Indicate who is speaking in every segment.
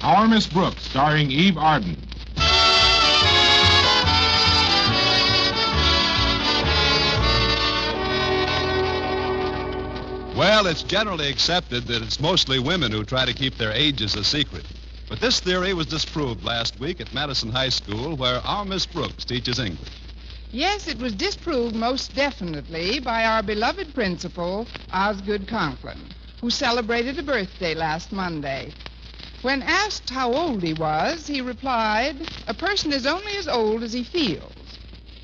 Speaker 1: Our Miss Brooks, starring Eve Arden.
Speaker 2: Well, it's generally accepted that it's mostly women who try to keep their ages a secret. But this theory was disproved last week at Madison High School, where our Miss Brooks teaches English.
Speaker 3: Yes, it was disproved most definitely by our beloved principal, Osgood Conklin, who celebrated a birthday last Monday. When asked how old he was, he replied, "A person is only as old as he feels."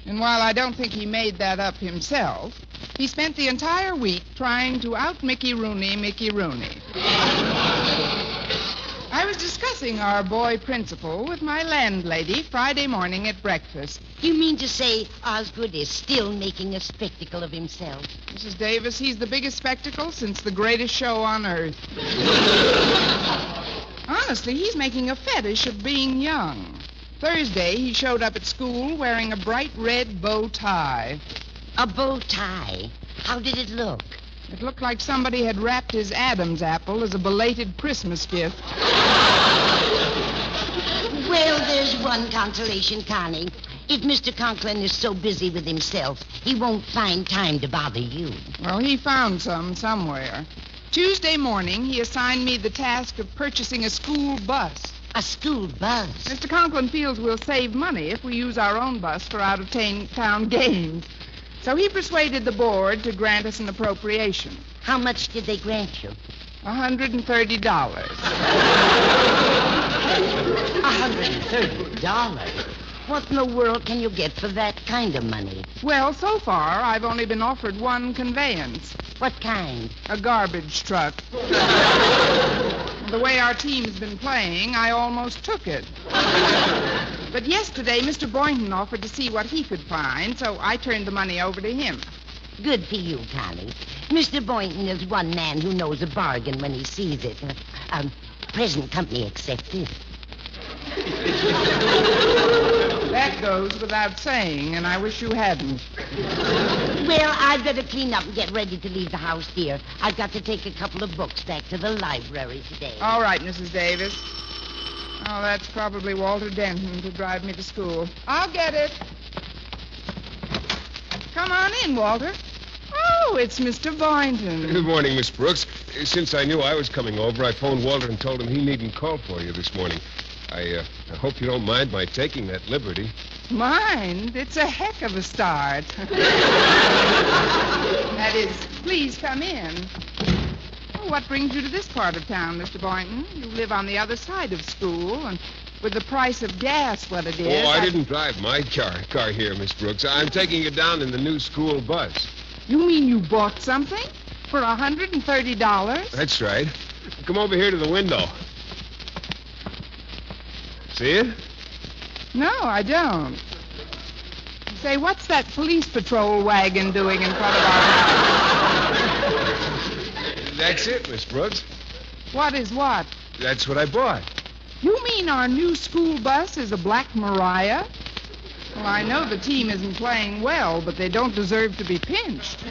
Speaker 3: And while I don't think he made that up himself, he spent the entire week trying to out-Mickey Rooney Mickey Rooney. I was discussing our boy principal with my landlady Friday morning at breakfast.
Speaker 4: You mean to say Osgood is still making a spectacle of himself?
Speaker 3: Mrs. Davis, he's the biggest spectacle since the greatest show on earth. Honestly, he's making a fetish of being young. Thursday, he showed up at school wearing a bright red bow tie.
Speaker 4: A bow tie? How did it look?
Speaker 3: It looked like somebody had wrapped his Adam's apple as a belated Christmas gift.
Speaker 4: Well, there's one consolation, Connie. If Mr. Conklin is so busy with himself, he won't find time to bother you.
Speaker 3: Well, he found some somewhere. Tuesday morning, he assigned me the task of purchasing a school bus.
Speaker 4: A school bus?
Speaker 3: Mr. Conklin feels we'll save money if we use our own bus for out-of-town games. So he persuaded the board to grant us an appropriation.
Speaker 4: How much did they grant you?
Speaker 3: $130.
Speaker 4: $130? What in the world can you get for that kind of money?
Speaker 3: Well, so far, I've only been offered one conveyance.
Speaker 4: What kind?
Speaker 3: A garbage truck. The way our team's been playing, I almost took it. But yesterday, Mr. Boynton offered to see what he could find, so I turned the money over to him.
Speaker 4: Good for you, Connie. Mr. Boynton is one man who knows a bargain when he sees it. Present company accepted.
Speaker 3: That goes without saying, and I wish you hadn't.
Speaker 4: Well, I'd better clean up and get ready to leave the house, dear. I've got to take a couple of books back to the library today.
Speaker 3: All right, Mrs. Davis. Oh, that's probably Walter Denton to drive me to school. I'll get it. Come on in, Walter. Oh, it's Mr. Boynton.
Speaker 5: Good morning, Miss Brooks. Since I knew I was coming over, I phoned Walter and told him he needn't call for you this morning. I hope you don't mind my taking that liberty.
Speaker 3: Mind? It's a heck of a start. That is, please come in. Oh, what brings you to this part of town, Mr. Boynton? You live on the other side of school, and with the price of gas what it is...
Speaker 5: Oh, I didn't drive my car here, Miss Brooks. I'm taking you down in the new school bus.
Speaker 3: You mean you bought something for $130?
Speaker 5: That's right. Come over here to the window. See it?
Speaker 3: No, I don't. Say, what's that police patrol wagon doing in front of our house?
Speaker 5: That's it, Miss Brooks.
Speaker 3: What is what?
Speaker 5: That's what I bought.
Speaker 3: You mean our new school bus is a Black Mariah? Well, I know the team isn't playing well, but they don't deserve to be pinched.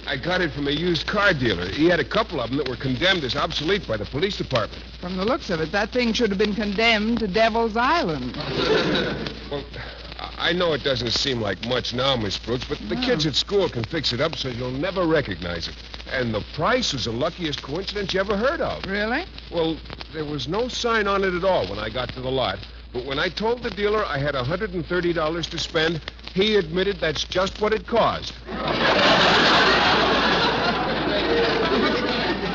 Speaker 5: I got it from a used car dealer. He had a couple of them that were condemned as obsolete by the police department.
Speaker 3: From the looks of it, that thing should have been condemned to Devil's Island.
Speaker 5: Well, I know it doesn't seem like much now, Miss Brooks, but the kids at school can fix it up so you'll never recognize it. And the price was the luckiest coincidence you ever heard of.
Speaker 3: Really?
Speaker 5: Well, there was no sign on it at all when I got to the lot. But when I told the dealer I had $130 to spend, he admitted that's just what it cost.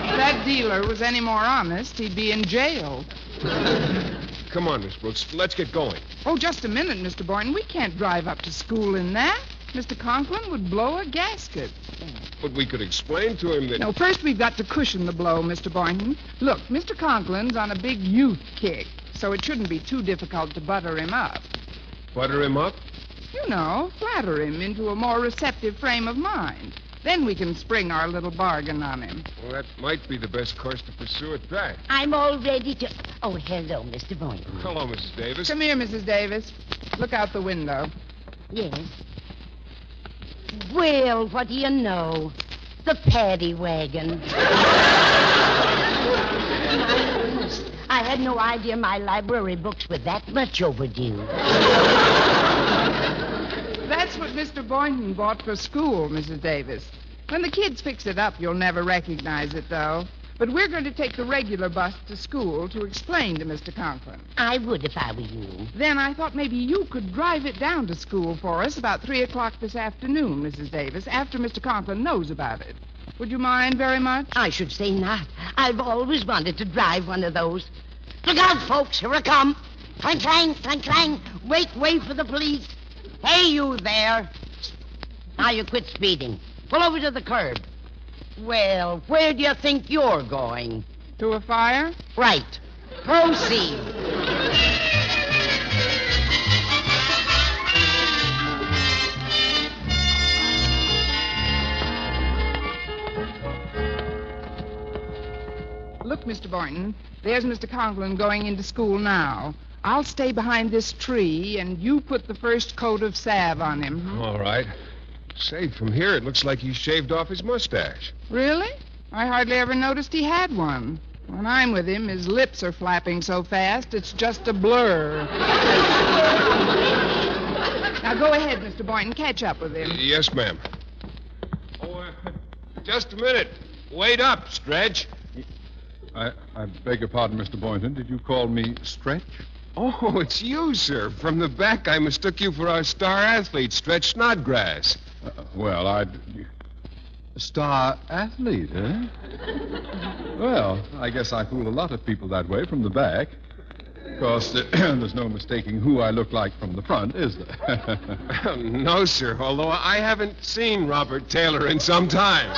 Speaker 3: If that dealer was any more honest, he'd be in jail.
Speaker 5: Come on, Miss Brooks. Let's get going.
Speaker 3: Oh, just a minute, Mr. Boynton. We can't drive up to school in that. Mr. Conklin would blow a gasket.
Speaker 5: But we could explain to him that...
Speaker 3: No, first we've got to cushion the blow, Mr. Boynton. Look, Mr. Conklin's on a big youth kick, so it shouldn't be too difficult to butter him up.
Speaker 5: Butter him up?
Speaker 3: You know, flatter him into a more receptive frame of mind. Then we can spring our little bargain on him.
Speaker 5: Well, that might be the best course to pursue at that.
Speaker 4: I'm all ready to... Oh, hello, Mr. Boynton.
Speaker 5: Hello, Mrs. Davis.
Speaker 3: Come here, Mrs. Davis. Look out the window.
Speaker 4: Yes. Well, what do you know? The paddy wagon. goodness. I had no idea my library books were that much overdue.
Speaker 3: That's what Mr. Boynton bought for school, Mrs. Davis. When the kids fix it up, you'll never recognize it, though. But we're going to take the regular bus to school to explain to Mr. Conklin.
Speaker 4: I would if I were you.
Speaker 3: Then I thought maybe you could drive it down to school for us about 3 o'clock this afternoon, Mrs. Davis, after Mr. Conklin knows about it. Would you mind very much?
Speaker 4: I should say not. I've always wanted to drive one of those. Look out, folks. Here I come. Clang, clang, clang, clang. Wait for the police. Hey, you there. Now you quit speeding. Pull over to the curb. Well, where do you think you're going?
Speaker 3: To a fire?
Speaker 4: Right. Proceed.
Speaker 3: Look, Mr. Boynton, there's Mr. Conklin going into school now. I'll stay behind this tree, and you put the first coat of salve on him.
Speaker 5: All right. Say, from here, it looks like he shaved off his mustache.
Speaker 3: Really? I hardly ever noticed he had one. When I'm with him, his lips are flapping so fast, it's just a blur. Now, go ahead, Mr. Boynton. Catch up with him.
Speaker 5: Yes, ma'am. Oh, just a minute. Wait up, Stretch.
Speaker 6: I beg your pardon, Mr. Boynton. Did you call me Stretch?
Speaker 5: Oh, it's you, sir. From the back, I mistook you for our star athlete, Stretch Snodgrass.
Speaker 6: Well, Star athlete, eh? Well, I guess I fool a lot of people that way from the back. Of course, there's no mistaking who I look like from the front, is there?
Speaker 5: No, sir, although I haven't seen Robert Taylor in some time.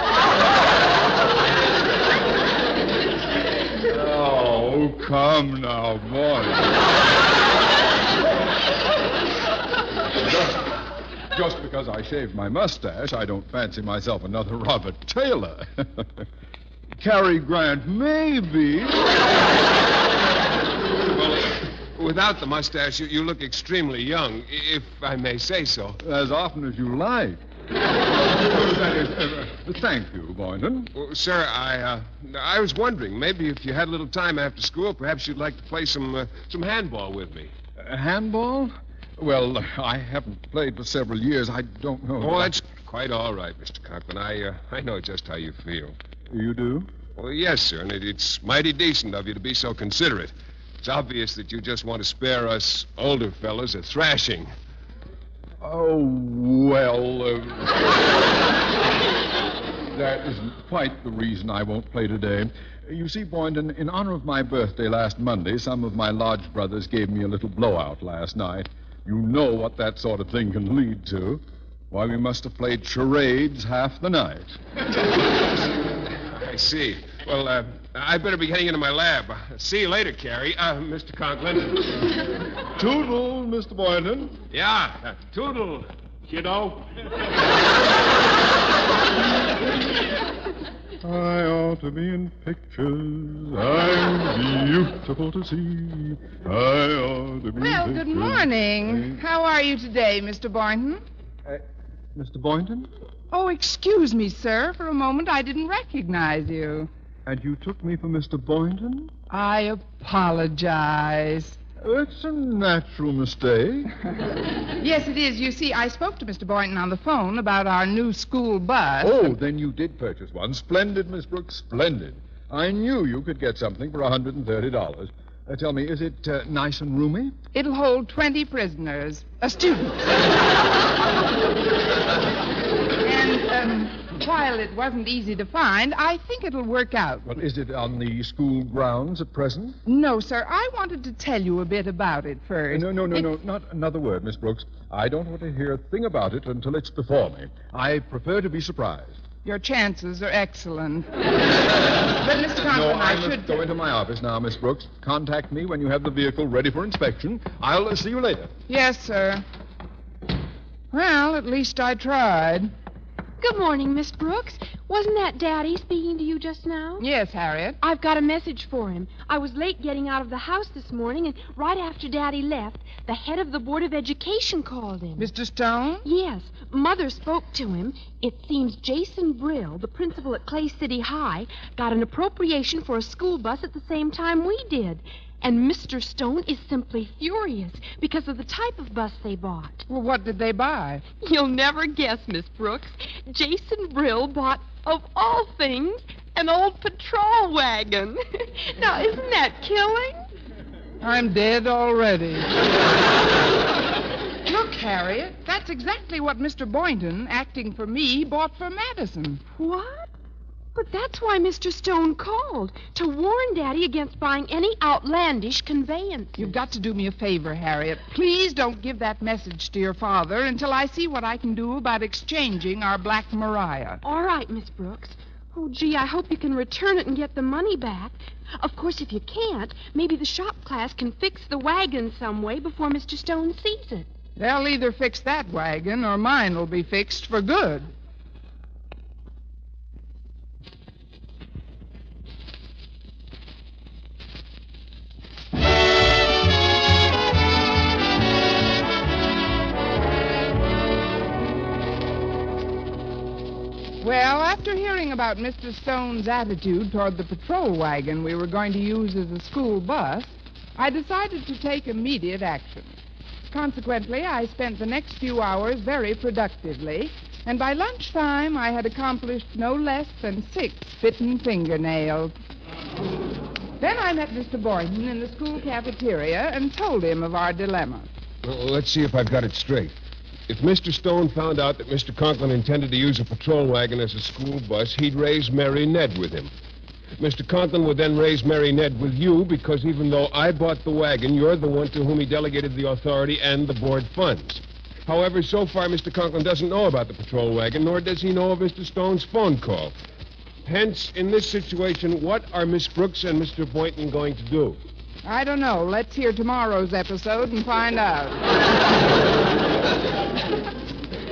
Speaker 6: Oh, come now, boy. Just because I shaved my mustache, I don't fancy myself another Robert Taylor. Cary Grant, maybe.
Speaker 5: Well, without the mustache, you look extremely young, if I may say so.
Speaker 6: As often as you like. Thank you, Boynton.
Speaker 5: Well, sir, I was wondering, maybe if you had a little time after school, perhaps you'd like to play some handball with me.
Speaker 6: Handball? Well, I haven't played for several years. I don't know.
Speaker 5: Oh, that's quite all right, Mr. Conklin. I know just how you feel.
Speaker 6: You do?
Speaker 5: Well, yes, sir, and it's mighty decent of you to be so considerate. It's obvious that you just want to spare us older fellows a thrashing.
Speaker 6: Oh, well, that isn't quite the reason I won't play today. You see, Boynton, in honor of my birthday last Monday, some of my lodge brothers gave me a little blowout last night. You know what that sort of thing can lead to. Why, we must have played charades half the night.
Speaker 5: I see. Well, I'd better be heading into my lab. See you later, Carrie. Mr. Conklin.
Speaker 6: Toodle, Mr. Boynton.
Speaker 5: Yeah, toodle, kiddo.
Speaker 6: I ought to be in pictures. I'm beautiful to see. I ought to be
Speaker 3: Well,
Speaker 6: in
Speaker 3: good
Speaker 6: pictures.
Speaker 3: morning. How are you today, Mr. Boynton?
Speaker 6: Mr. Boynton?
Speaker 3: Oh, excuse me, sir. For a moment, I didn't recognize you.
Speaker 6: And you took me for Mr. Boynton?
Speaker 3: I apologize.
Speaker 6: It's a natural mistake.
Speaker 3: Yes, it is. You see, I spoke to Mr. Boynton on the phone about our new school bus.
Speaker 6: Oh, then you did purchase one. Splendid, Miss Brooks, splendid. I knew you could get something for $130. Tell me, is it nice and roomy?
Speaker 3: It'll hold 20 prisoners. A student. And, while it wasn't easy to find, I think it'll work out.
Speaker 6: Well, is it on the school grounds at present?
Speaker 3: No, sir. I wanted to tell you a bit about it first.
Speaker 6: No. Not another word, Miss Brooks. I don't want to hear a thing about it until it's before me. I prefer to be surprised.
Speaker 3: Your chances are excellent. But, Mr. Conklin,
Speaker 6: I
Speaker 3: should
Speaker 6: must go into my office now, Miss Brooks. Contact me when you have the vehicle ready for inspection. I'll see you later.
Speaker 3: Yes, sir. Well, at least I tried.
Speaker 7: Good morning, Miss Brooks. Wasn't that Daddy speaking to you just now?
Speaker 3: Yes, Harriet.
Speaker 7: I've got a message for him. I was late getting out of the house this morning, and right after Daddy left, the head of the Board of Education called him.
Speaker 3: Mr. Stone?
Speaker 7: Yes. Mother spoke to him. It seems Jason Brill, the principal at Clay City High, got an appropriation for a school bus at the same time we did. And Mr. Stone is simply furious because of the type of bus they bought.
Speaker 3: Well, what did they buy?
Speaker 7: You'll never guess, Miss Brooks. Jason Brill bought, of all things, an old patrol wagon. Now, isn't that killing?
Speaker 3: I'm dead already. Look, Harriet, that's exactly what Mr. Boynton, acting for me, bought for Madison.
Speaker 7: What? But that's why Mr. Stone called, to warn Daddy against buying any outlandish conveyance.
Speaker 3: You've got to do me a favor, Harriet. Please don't give that message to your father until I see what I can do about exchanging our Black Mariah.
Speaker 7: All right, Miss Brooks. Oh, gee, I hope you can return it and get the money back. Of course, if you can't, maybe the shop class can fix the wagon some way before Mr. Stone sees it.
Speaker 3: They'll either fix that wagon or mine will be fixed for good. Well, after hearing about Mr. Stone's attitude toward the patrol wagon we were going to use as a school bus, I decided to take immediate action. Consequently, I spent the next few hours very productively, and by lunchtime I had accomplished no less than 6 bitten fingernails. Then I met Mr. Boynton in the school cafeteria and told him of our dilemma.
Speaker 5: Well, let's see if I've got it straight. If Mr. Stone found out that Mr. Conklin intended to use a patrol wagon as a school bus, he'd raise Mary Ned with him. Mr. Conklin would then raise Mary Ned with you because even though I bought the wagon, you're the one to whom he delegated the authority and the board funds. However, so far, Mr. Conklin doesn't know about the patrol wagon, nor does he know of Mr. Stone's phone call. Hence, in this situation, what are Miss Brooks and Mr. Boynton going to do?
Speaker 3: I don't know. Let's hear tomorrow's episode and find out.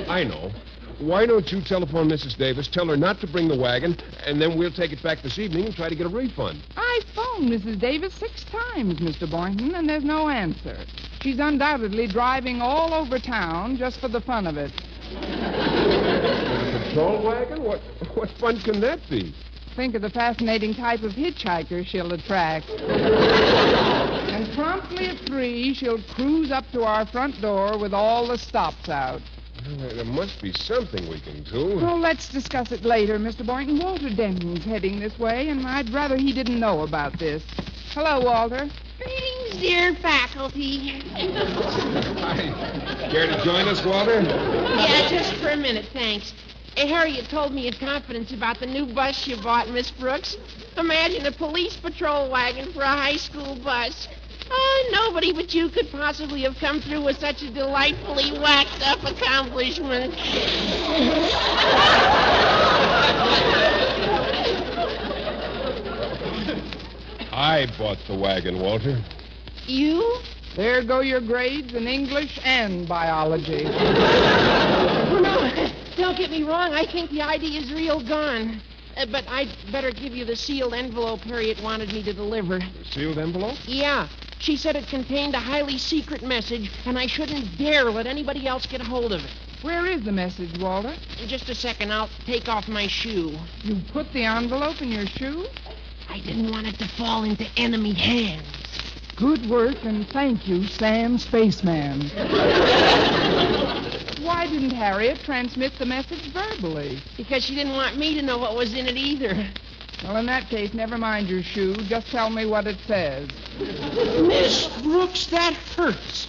Speaker 5: I know. Why don't you telephone Mrs. Davis, tell her not to bring the wagon, and then we'll take it back this evening and try to get a refund.
Speaker 3: I phoned Mrs. Davis 6 times, Mr. Boynton, and there's no answer. She's undoubtedly driving all over town just for the fun of it.
Speaker 5: A patrol wagon? What fun can that be?
Speaker 3: Think of the fascinating type of hitchhiker she'll attract. And promptly at 3, she'll cruise up to our front door with all the stops out.
Speaker 5: Well, there must be something we can do.
Speaker 3: Oh, let's discuss it later, Mr. Boynton. Walter Denton's heading this way, and I'd rather he didn't know about this. Hello, Walter.
Speaker 8: Greetings, dear faculty.
Speaker 5: Hi. Care to join us, Walter?
Speaker 8: Yeah, just for a minute, thanks. Harriet told me in confidence about the new bus you bought, Miss Brooks. Imagine a police patrol wagon for a high school bus. Oh, nobody but you could possibly have come through with such a delightfully waxed-up accomplishment.
Speaker 5: I bought the wagon, Walter.
Speaker 8: You?
Speaker 3: There go your grades in English and biology.
Speaker 8: Oh, no, don't get me wrong. I think the idea is real gone. But I'd better give you the sealed envelope Harriet wanted me to deliver.
Speaker 5: The sealed envelope?
Speaker 8: Yeah. She said it contained a highly secret message, and I shouldn't dare let anybody else get a hold of it.
Speaker 3: Where is the message, Walter?
Speaker 8: In just a second, I'll take off my shoe.
Speaker 3: You put the envelope in your shoe?
Speaker 8: I didn't want it to fall into enemy hands.
Speaker 3: Good work, and thank you, Sam Spaceman. Why didn't Harriet transmit the message verbally?
Speaker 8: Because she didn't want me to know what was in it either.
Speaker 3: Well, in that case, never mind your shoe. Just tell me what it says.
Speaker 8: Miss Brooks, that hurts.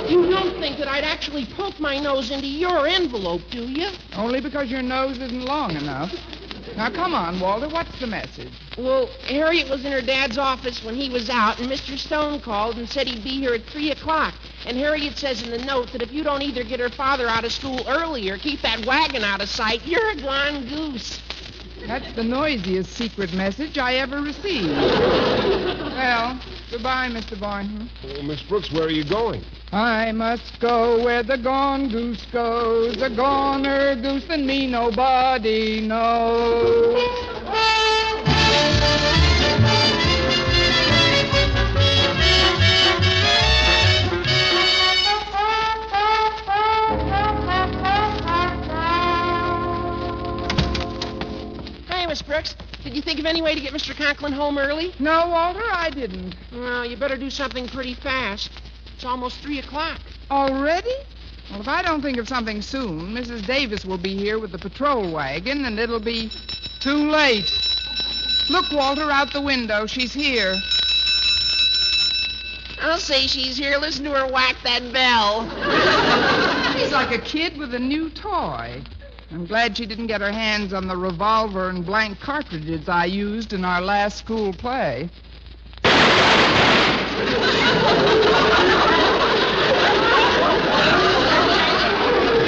Speaker 8: You don't think that I'd actually poke my nose into your envelope, do you?
Speaker 3: Only because your nose isn't long enough. Now, come on, Walter. What's the message?
Speaker 8: Well, Harriet was in her dad's office when he was out, and Mr. Stone called and said he'd be here at 3 o'clock. And Harriet says in the note that if you don't either get her father out of school early or keep that wagon out of sight, you're a gone goose.
Speaker 3: That's the noisiest secret message I ever received. Well, Goodbye, Mr. Boynton.
Speaker 5: Oh, Miss Brooks, where are you going?
Speaker 3: I must go where the gone goose goes. The goner goose than me nobody knows.
Speaker 8: Hey, Miss Brooks, did you think of any way to get Mr. Conklin home early?
Speaker 3: No, Walter, I didn't.
Speaker 8: Well, you better do something pretty fast. It's almost 3 o'clock.
Speaker 3: Already? Well, if I don't think of something soon, Mrs. Davis will be here with the patrol wagon, and it'll be too late. Look, Walter, out the window. She's here.
Speaker 8: I'll say she's here. Listen to her whack that bell.
Speaker 3: She's like a kid with a new toy. I'm glad she didn't get her hands on the revolver and blank cartridges I used in our last school play.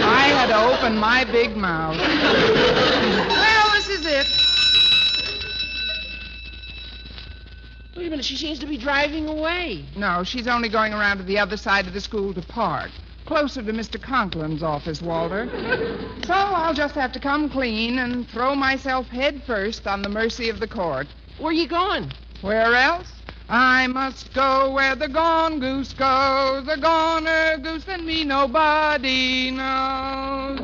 Speaker 3: I had to open my big mouth. Well, this is it.
Speaker 8: Wait a minute, she seems to be driving away.
Speaker 3: No, she's only going around to the other side of the school to park. Closer to Mr. Conklin's office, Walter. So I'll just have to come clean and throw myself head first on the mercy of the court.
Speaker 8: Where are you going?
Speaker 3: Where else? I must go where the gone goose goes. The goner goose than me nobody knows.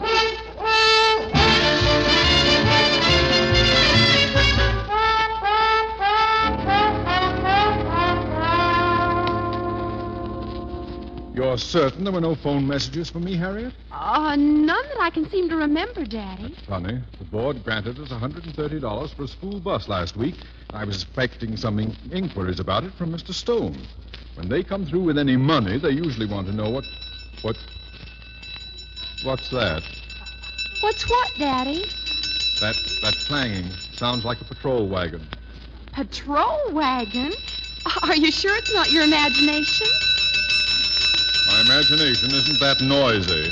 Speaker 6: You're certain there were no phone messages for me, Harriet?
Speaker 7: None that I can seem to remember, Daddy.
Speaker 6: Funny. The board granted us $130 for a school bus last week. I was expecting some inquiries about it from Mr. Stone. When they come through with any money, they usually want to know what's that?
Speaker 7: What's what, Daddy?
Speaker 6: That clanging sounds like a patrol wagon.
Speaker 7: Patrol wagon? Are you sure it's not your imagination?
Speaker 6: My imagination isn't that noisy.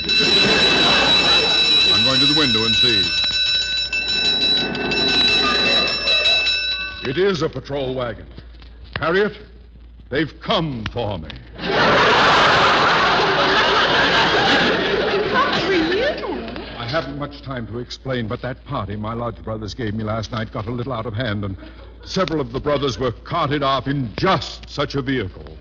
Speaker 6: I'm going to the window and see. It is a patrol wagon. Harriet, they've come for me.
Speaker 7: Come for you?
Speaker 6: I haven't much time to explain, but that party my lodge brothers gave me last night got a little out of hand, and several of the brothers were carted off in just such a vehicle.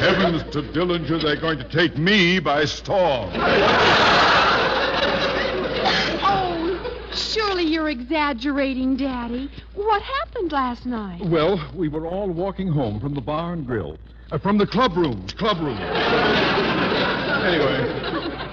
Speaker 6: Heavens to Dillinger, they're going to take me by storm.
Speaker 7: Oh, surely you're exaggerating, Daddy. What happened last night?
Speaker 6: Well, we were all walking home from the bar and grill. From the club room. Anyway,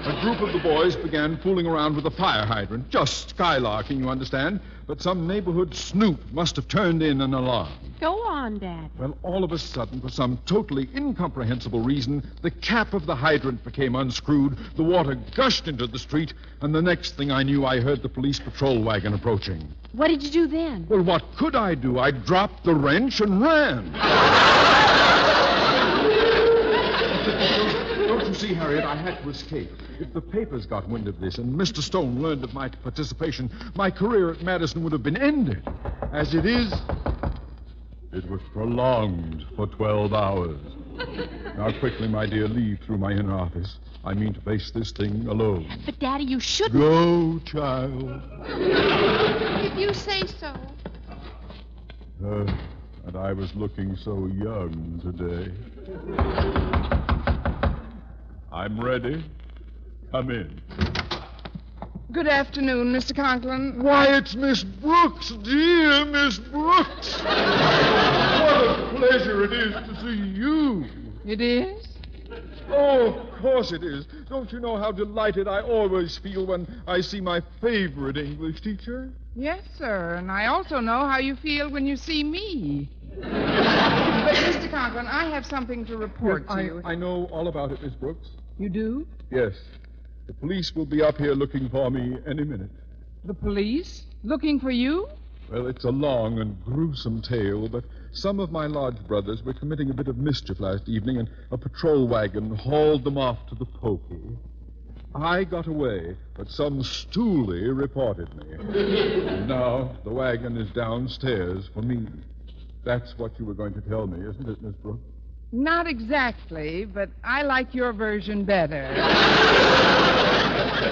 Speaker 6: a group of the boys began fooling around with a fire hydrant. Just skylarking, you understand. But some neighborhood snoop must have turned in an alarm.
Speaker 7: Go on, Dad.
Speaker 6: Well, all of a sudden, for some totally incomprehensible reason, the cap of the hydrant became unscrewed, the water gushed into the street, and the next thing I knew, I heard the police patrol wagon approaching.
Speaker 7: What did you do then?
Speaker 6: Well, what could I do? I dropped the wrench and ran. Don't you see, Harriet, I had to escape. If the papers got wind of this and Mr. Stone learned of my participation, my career at Madison would have been ended. As it is, it was prolonged for 12 hours. Now, quickly, my dear, leave through my inner office. I mean to face this thing alone.
Speaker 7: But, Daddy, you shouldn't.
Speaker 6: Go, child.
Speaker 7: If you say so.
Speaker 6: And I was looking so young today. I'm ready. Come in.
Speaker 3: Good afternoon, Mr. Conklin.
Speaker 6: Why, it's Miss Brooks, dear Miss Brooks. What a pleasure it is to see you.
Speaker 3: It is?
Speaker 6: Oh, of course it is. Don't you know how delighted I always feel when I see my favorite English teacher?
Speaker 3: Yes, sir. And I also know how you feel when you see me. But, Mr. Conklin, I have something to report to you.
Speaker 6: I know all about it, Miss Brooks.
Speaker 3: You do?
Speaker 6: Yes. The police will be up here looking for me any minute.
Speaker 3: The police? Looking for you?
Speaker 6: Well, it's a long and gruesome tale, but some of my lodge brothers were committing a bit of mischief last evening, and a patrol wagon hauled them off to the pokey. I got away, but some stoolie reported me. And now the wagon is downstairs for me. That's what you were going to tell me, isn't it, Miss Brooks?
Speaker 3: Not exactly, but I like your version better.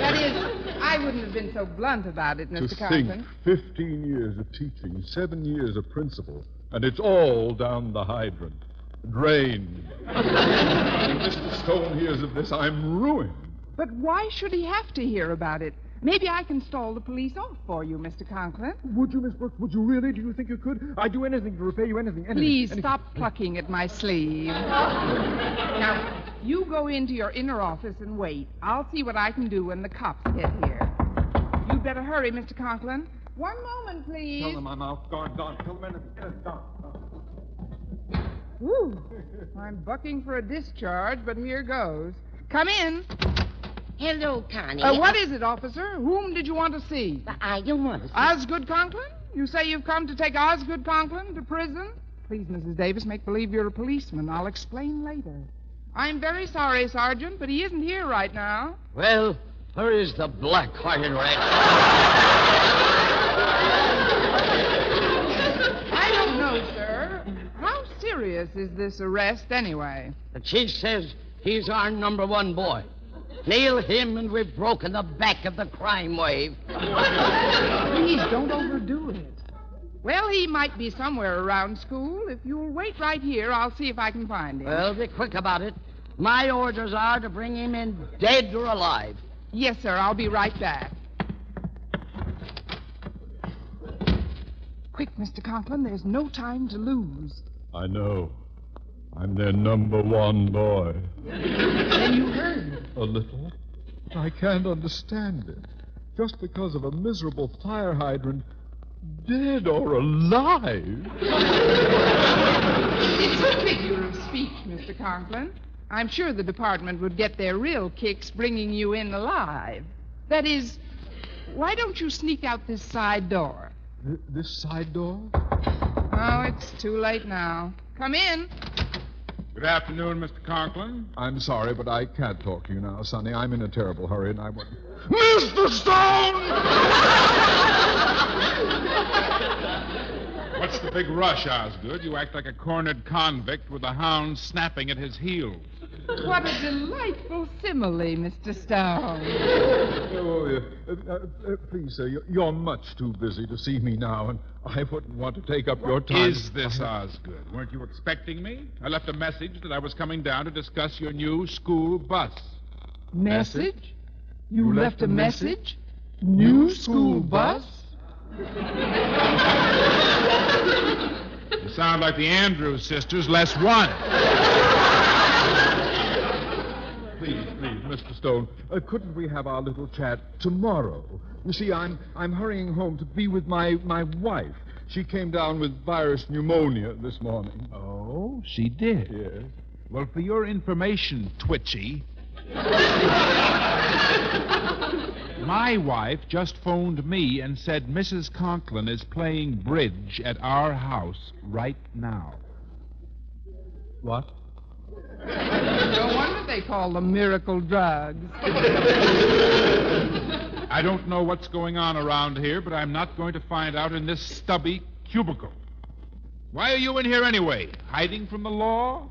Speaker 3: That is, I wouldn't have been so blunt about it, Mr. Conklin.
Speaker 6: Think, 15 years of teaching, 7 years of principal, and it's all down the hydrant. Drained. When Mr. Stone hears of this, I'm ruined.
Speaker 3: But why should he have to hear about it? Maybe I can stall the police off for you, Mr. Conklin.
Speaker 6: Would you, Miss Brooks? Would you really? Do you think you could? I'd do anything to repay you, anything.
Speaker 3: Please stop plucking at my sleeve. Now, you go into your inner office and wait. I'll see what I can do when the cops get here. You'd better hurry, Mr. Conklin. One moment, please.
Speaker 6: Tell them I'm outguard, Don. Tell them anything. Don.
Speaker 3: Whew. I'm bucking for a discharge, but here goes. Come in.
Speaker 4: Hello, Connie.
Speaker 3: What is it, officer? Whom did you want to see?
Speaker 4: I don't want to see.
Speaker 3: Osgood Conklin? You say you've come to take Osgood Conklin to prison? Please, Mrs. Davis, make believe you're a policeman. I'll explain later. I'm very sorry, Sergeant, but he isn't here right now.
Speaker 9: Well, where is the black-hearted wretch?
Speaker 3: I don't know, sir. How serious is this arrest, anyway?
Speaker 9: The chief says he's our number one boy. Nail him and we've broken the back of the crime wave.
Speaker 3: Please, don't overdo it. Well, he might be somewhere around school. If you'll wait right here, I'll see if I can find him.
Speaker 9: Well, be quick about it. My orders are to bring him in dead or alive.
Speaker 3: Yes, sir. I'll be right back. Quick, Mr. Conklin. There's no time to lose.
Speaker 6: I know. I'm their number one boy.
Speaker 3: Then you heard.
Speaker 6: A little. I can't understand it. Just because of a miserable fire hydrant, dead or alive.
Speaker 3: It's a figure of speech, Mr. Conklin. I'm sure the department would get their real kicks bringing you in alive. That is, why don't you sneak out this side door?
Speaker 6: This side door?
Speaker 3: Oh, it's too late now. Come in.
Speaker 1: Good afternoon, Mr. Conklin.
Speaker 6: I'm sorry, but I can't talk to you now, Sonny. I'm in a terrible hurry, and I want... Mr. Stone!
Speaker 1: What's the big rush, Osgood? You act like a cornered convict with a hound snapping at his heels.
Speaker 3: What a delightful simile, Mr. Stone.
Speaker 6: Please, sir, you're much too busy to see me now, and I wouldn't want to take up your time.
Speaker 1: Is this Osgood? Weren't you expecting me? I left a message that I was coming down to discuss your new school bus.
Speaker 3: Message? You left a message? New school bus?
Speaker 1: You sound like the Andrews sisters, less one.
Speaker 6: Please, Mr. Stone, couldn't we have our little chat tomorrow? You see, I'm hurrying home to be with my wife. She came down with virus pneumonia this morning.
Speaker 1: Oh, she did?
Speaker 6: Yes.
Speaker 1: Well, for your information, Twitchy, my wife just phoned me and said Mrs. Conklin is playing bridge at our house right now.
Speaker 6: What?
Speaker 3: No wonder they call them miracle drugs.
Speaker 1: I don't know what's going on around here, but I'm not going to find out in this stubby cubicle. Why are you in here anyway? Hiding from the law?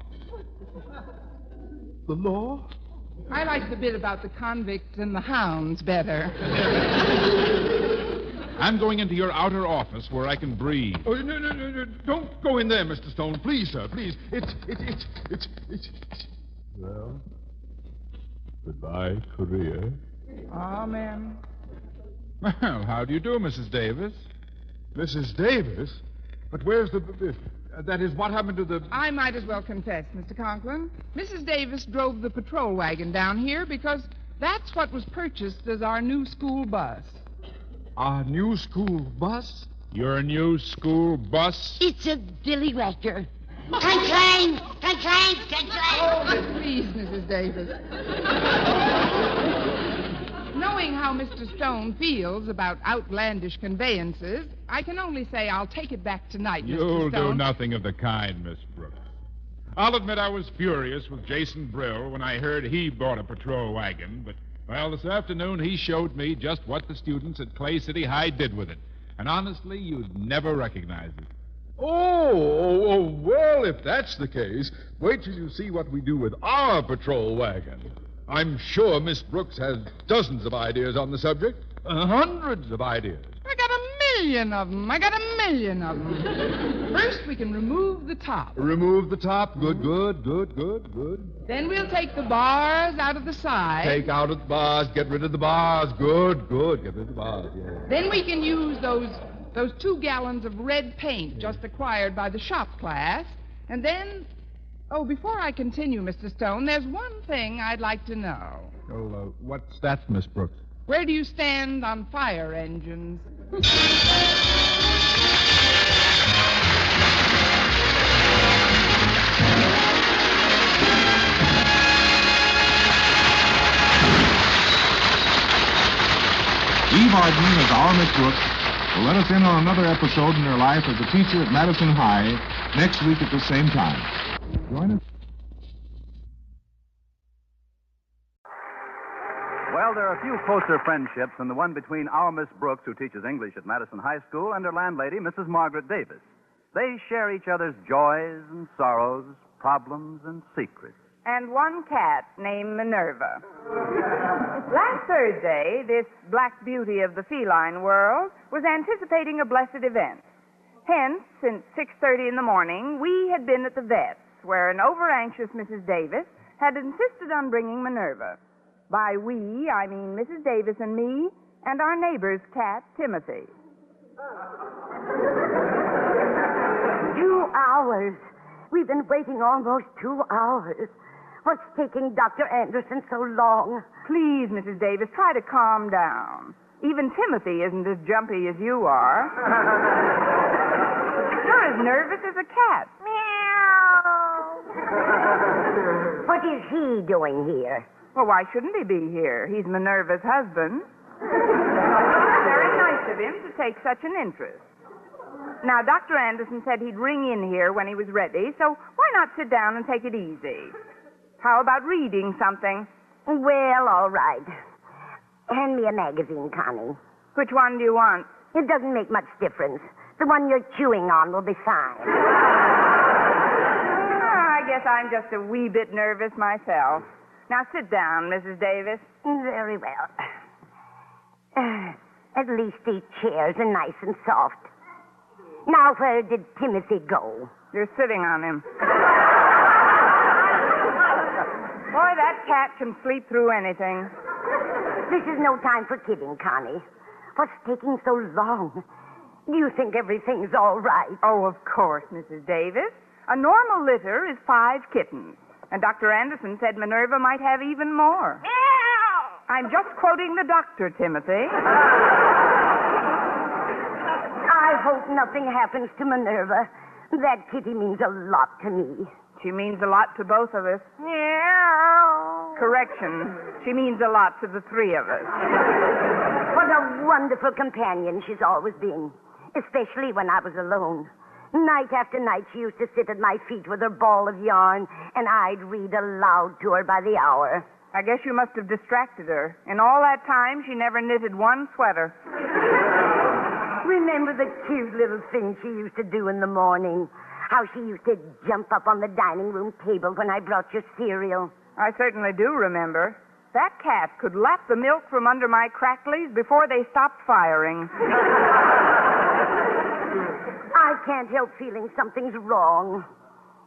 Speaker 6: The law?
Speaker 3: I like the bit about the convicts and the hounds better.
Speaker 1: I'm going into your outer office where I can breathe.
Speaker 6: Oh, no. Don't go in there, Mr. Stone. Please, sir, please. It's... Well, goodbye, career.
Speaker 3: Amen.
Speaker 1: Well, how do you do, Mrs. Davis?
Speaker 6: Mrs. Davis? But where's the... That is, what happened to the...
Speaker 3: I might as well confess, Mr. Conklin. Mrs. Davis drove the patrol wagon down here because that's what was purchased as our new school bus.
Speaker 6: Our new school bus?
Speaker 1: Your new school bus?
Speaker 4: It's a dilly-whacker. Clang, clang, clang, clang, clang.
Speaker 3: Oh, please, Mrs. Davis. Knowing how Mr. Stone feels about outlandish conveyances, I can only say I'll take it back tonight, Mr.
Speaker 1: You'll
Speaker 3: Stone.
Speaker 1: do nothing of the kind, Miss Brooks. I'll admit I was furious with Jason Brill when I heard he bought a patrol wagon, but Well, this afternoon he showed me just what the students at Clay City High did with it. And honestly, you'd never recognize it.
Speaker 6: Well, if that's the case, wait till you see what we do with our patrol wagon. I'm sure Miss Brooks has dozens of ideas on the subject, hundreds of ideas.
Speaker 3: I got 1,000,000 of them. I got 1,000,000 of them. First, we can remove the top.
Speaker 6: Remove the top. Good.
Speaker 3: Then we'll take the bars out of the side.
Speaker 6: Take out the bars. Get rid of the bars. Good. Get rid of the bars, yeah.
Speaker 3: Then we can use those 2 gallons of red paint just acquired by the shop class. And then... Oh, before I continue, Mr. Stone, there's one thing I'd like to know.
Speaker 6: Oh, what's that, Miss Brooks?
Speaker 3: Where do you stand on fire engines?
Speaker 10: Eve Arden as our Miss Brooks will let us in on another episode in her life as a teacher at Madison High next week at the same time. Join us.
Speaker 11: Well, there are few closer friendships than the one between our Miss Brooks, who teaches English at Madison High School, and her landlady, Mrs. Margaret Davis. They share each other's joys and sorrows, problems and secrets.
Speaker 12: And one cat named Minerva. Last Thursday, this black beauty of the feline world was anticipating a blessed event. Hence, since 6:30 in the morning, we had been at the vet's, where an over-anxious Mrs. Davis had insisted on bringing Minerva. By we, I mean Mrs. Davis and me and our neighbor's cat, Timothy.
Speaker 4: 2 hours. We've been waiting almost 2 hours. What's taking Dr. Anderson so long?
Speaker 12: Please, Mrs. Davis, try to calm down. Even Timothy isn't as jumpy as you are. You're as nervous as a cat.
Speaker 4: Meow. What is he doing here?
Speaker 12: Well, why shouldn't he be here? He's Minerva's husband. Very nice of him to take such an interest. Now, Dr. Anderson said he'd ring in here when he was ready, so why not sit down and take it easy? How about reading something?
Speaker 4: Well, all right. Hand me a magazine, Connie.
Speaker 12: Which one do you want?
Speaker 4: It doesn't make much difference. The one you're chewing on will be fine.
Speaker 12: I guess I'm just a wee bit nervous myself. Now, sit down, Mrs. Davis.
Speaker 4: Very well. At least these chairs are nice and soft. Now, where did Timothy go?
Speaker 12: You're sitting on him. Boy, that cat can sleep through anything.
Speaker 4: This is no time for kidding, Connie. What's taking so long? Do you think everything's all right?
Speaker 12: Oh, of course, Mrs. Davis. A normal litter is 5 kittens. And Dr. Anderson said Minerva might have even more. I'm just quoting the doctor, Timothy.
Speaker 4: I hope nothing happens to Minerva. That kitty means a lot to me.
Speaker 12: She means a lot to both of us.
Speaker 4: Meow.
Speaker 12: Correction. She means a lot to the 3 of us.
Speaker 4: What a wonderful companion she's always been, especially when I was alone. Night after night, she used to sit at my feet with her ball of yarn, and I'd read aloud to her by the hour.
Speaker 12: I guess you must have distracted her. In all that time, she never knitted one sweater.
Speaker 4: Remember the cute little things she used to do in the morning? How she used to jump up on the dining room table when I brought you cereal.
Speaker 12: I certainly do remember. That cat could lap the milk from under my cracklies before they stopped firing.
Speaker 4: I can't help feeling something's wrong.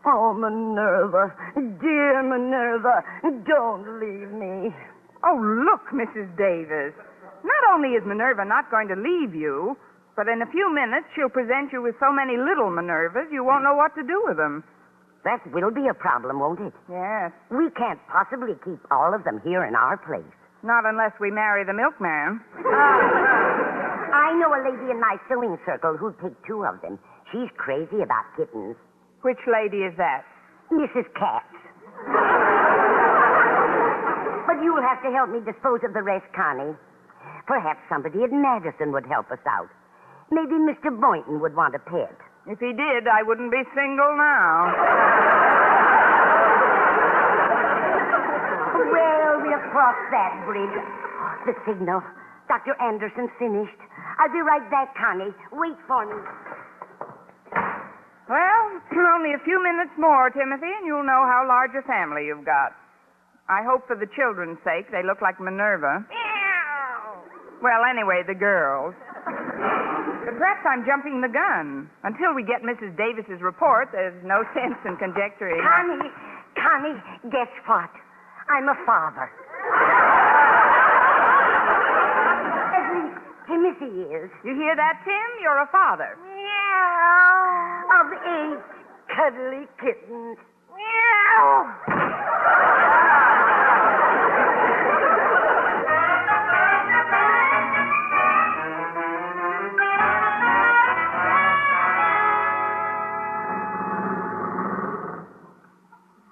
Speaker 4: Oh, Minerva, dear Minerva, don't leave me.
Speaker 12: Oh, look, Mrs. Davis. Not only is Minerva not going to leave you, but in a few minutes she'll present you with so many little Minervas you won't know what to do with them.
Speaker 4: That will be a problem, won't it?
Speaker 12: Yes.
Speaker 4: We can't possibly keep all of them here in our place.
Speaker 12: Not unless we marry the milkman.
Speaker 4: I know a lady in my sewing circle who'd take 2 of them. She's crazy about kittens.
Speaker 12: Which lady is that?
Speaker 4: Mrs. Katz. But you'll have to help me dispose of the rest, Connie. Perhaps somebody at Madison would help us out. Maybe Mr. Boynton would want a pet.
Speaker 12: If he did, I wouldn't be single now.
Speaker 4: Well, we'll cross that bridge. The signal. Dr. Anderson's finished. I'll be right back, Connie. Wait for me.
Speaker 12: Well, only a few minutes more, Timothy, and you'll know how large a family you've got. I hope for the children's sake they look like Minerva. Well, anyway, the girls. But perhaps I'm jumping the gun. Until we get Mrs. Davis's report, there's no sense in conjecturing.
Speaker 4: Connie, guess what? I'm a father. At least Timothy is.
Speaker 12: You hear that, Tim? You're a father.
Speaker 4: Meow. Of 8 cuddly kittens. Meow.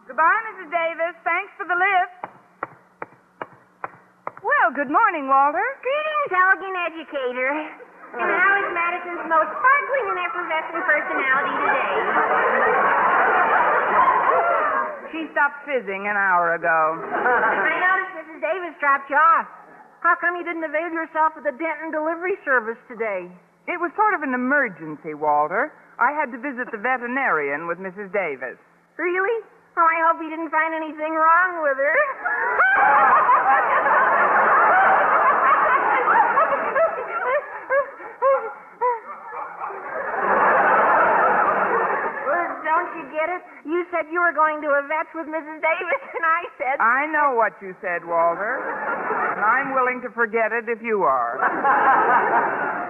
Speaker 12: Goodbye, Mrs. Davis. Thanks for the lift. Well, good morning, Walter.
Speaker 13: Greetings, elegant educator. And how is Madison's most sparkling and effervescent personality today?
Speaker 12: She stopped fizzing an hour ago.
Speaker 13: I noticed Mrs. Davis dropped you off. How come you didn't avail yourself of the Denton delivery service today?
Speaker 12: It was sort of an emergency, Walter. I had to visit the veterinarian with Mrs. Davis.
Speaker 13: Really? Oh, I hope you didn't find anything wrong with her. Well, don't you get it? You said you were going to a vet's with Mrs. Davis, and I said...
Speaker 12: I know what you said, Walter. And I'm willing to forget it if you are.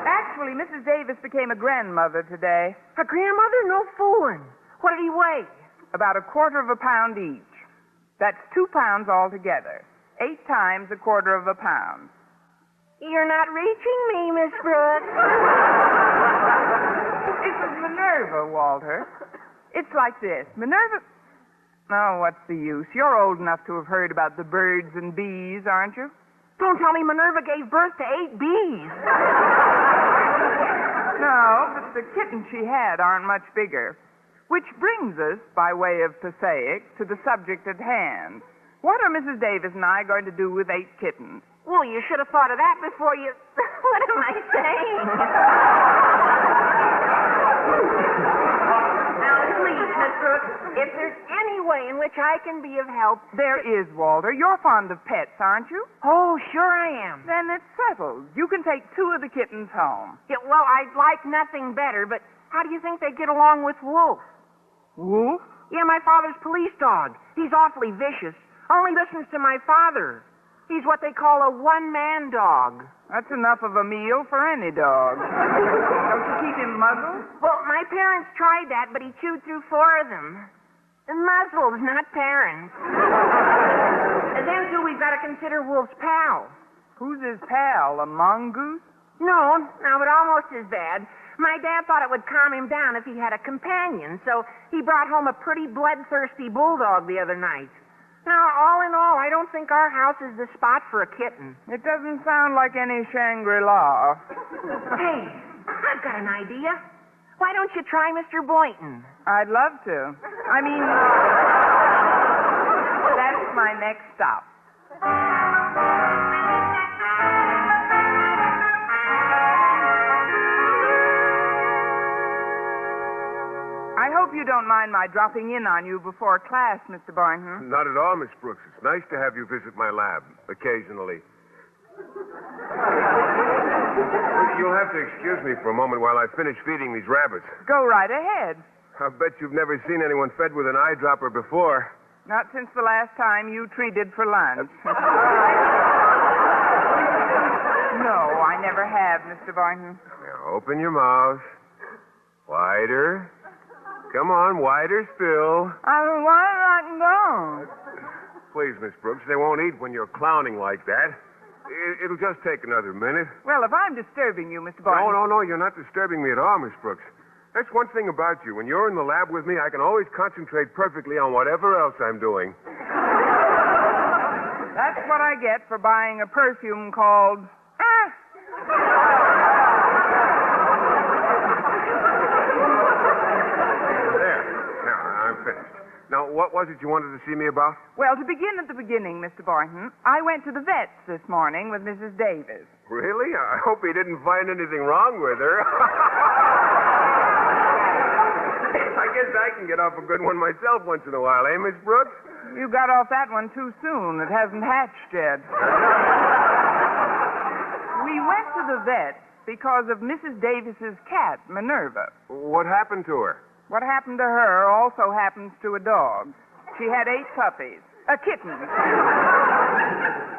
Speaker 12: Actually, Mrs. Davis became a grandmother today.
Speaker 13: A grandmother? No fooling. What did he weigh?
Speaker 12: About 1/4 pound each. That's 2 pounds altogether. 8 times 1/4 pound.
Speaker 13: You're not reaching me, Miss Brooks.
Speaker 12: It was Minerva, Walter. It's like this. Minerva... Oh, what's the use? You're old enough to have heard about the birds and bees, aren't you?
Speaker 13: Don't tell me Minerva gave birth to 8 bees.
Speaker 12: No, but the kittens she had aren't much bigger. Which brings us, by way of Passaic, to the subject at hand. What are Mrs. Davis and I going to do with 8 kittens?
Speaker 13: Well, you should have thought of that before you... What am I saying? Now, please, Miss Brooks, if there's any way in which I can be of help...
Speaker 12: There is, Walter. You're fond of pets, aren't you?
Speaker 13: Oh, sure I am.
Speaker 12: Then it's settled. You can take 2 of the kittens home.
Speaker 13: Yeah, well, I'd like nothing better, but how do you think they get along with Wolf?
Speaker 12: Wolf?
Speaker 13: Yeah, my father's police dog. He's awfully vicious. Only listens to my father. He's what they call a one-man dog.
Speaker 12: That's enough of a meal for any dog. Don't you keep him muzzled?
Speaker 13: Well, my parents tried that, but he chewed through 4 of them. Muzzled, not parents. And then, too, we've got to consider Wolf's pal.
Speaker 12: Who's his pal, a mongoose?
Speaker 13: No, but almost as bad. My dad thought it would calm him down if he had a companion, so he brought home a pretty bloodthirsty bulldog the other night. Now, all in all, I don't think our house is the spot for a kitten.
Speaker 12: It doesn't sound like any Shangri-La.
Speaker 13: Hey, I've got an idea. Why don't you try Mr. Boynton?
Speaker 12: I'd love to. I mean, that's my next stop. I hope you don't mind my dropping in on you before class, Mr. Boynton.
Speaker 5: Not at all, Miss Brooks. It's nice to have you visit my lab occasionally. You'll have to excuse me for a moment while I finish feeding these rabbits.
Speaker 12: Go right ahead.
Speaker 5: I bet you've never seen anyone fed with an eyedropper before.
Speaker 12: Not since the last time you treated for lunch. No, I never have, Mr. Boynton.
Speaker 5: Now, open your mouth. Wider. Come on, wider still.
Speaker 12: Why not go?
Speaker 5: Please, Miss Brooks, they won't eat when you're clowning like that. It'll just take another minute.
Speaker 12: Well, if I'm disturbing you, Mr. Boynton...
Speaker 5: No, you're not disturbing me at all, Miss Brooks. That's one thing about you. When you're in the lab with me, I can always concentrate perfectly on whatever else I'm doing.
Speaker 12: That's what I get for buying a perfume called...
Speaker 5: Now, what was it you wanted to see me about?
Speaker 12: Well, to begin at the beginning, Mr. Boynton, I went to the vet's this morning with Mrs. Davis.
Speaker 5: Really? I hope he didn't find anything wrong with her. I guess I can get off a good one myself once in a while, eh, Miss Brooks?
Speaker 12: You got off that one too soon. It hasn't hatched yet. We went to the vet because of Mrs. Davis's cat, Minerva.
Speaker 5: What happened to her?
Speaker 12: What happened to her also happens to a dog. She had 8 puppies. Kittens.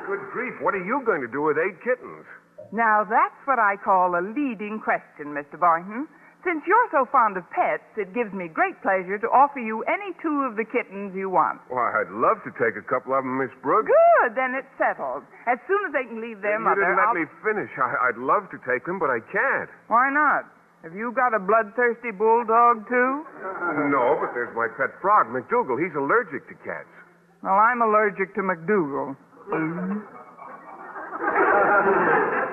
Speaker 5: Good grief, what are you going to do with 8 kittens?
Speaker 12: Now, that's what I call a leading question, Mr. Boynton. Since you're so fond of pets, it gives me great pleasure to offer you any 2 of the kittens you want.
Speaker 5: Why, I'd love to take a couple of them, Miss Brooks.
Speaker 12: Good, then it's settled. As soon as they can leave their mother,
Speaker 5: You didn't let me finish. I'd love to take them, but I can't.
Speaker 12: Why not? Have you got a bloodthirsty bulldog, too?
Speaker 5: No, but there's my pet frog, McDougal. He's allergic to cats.
Speaker 12: Well, I'm allergic to McDougal.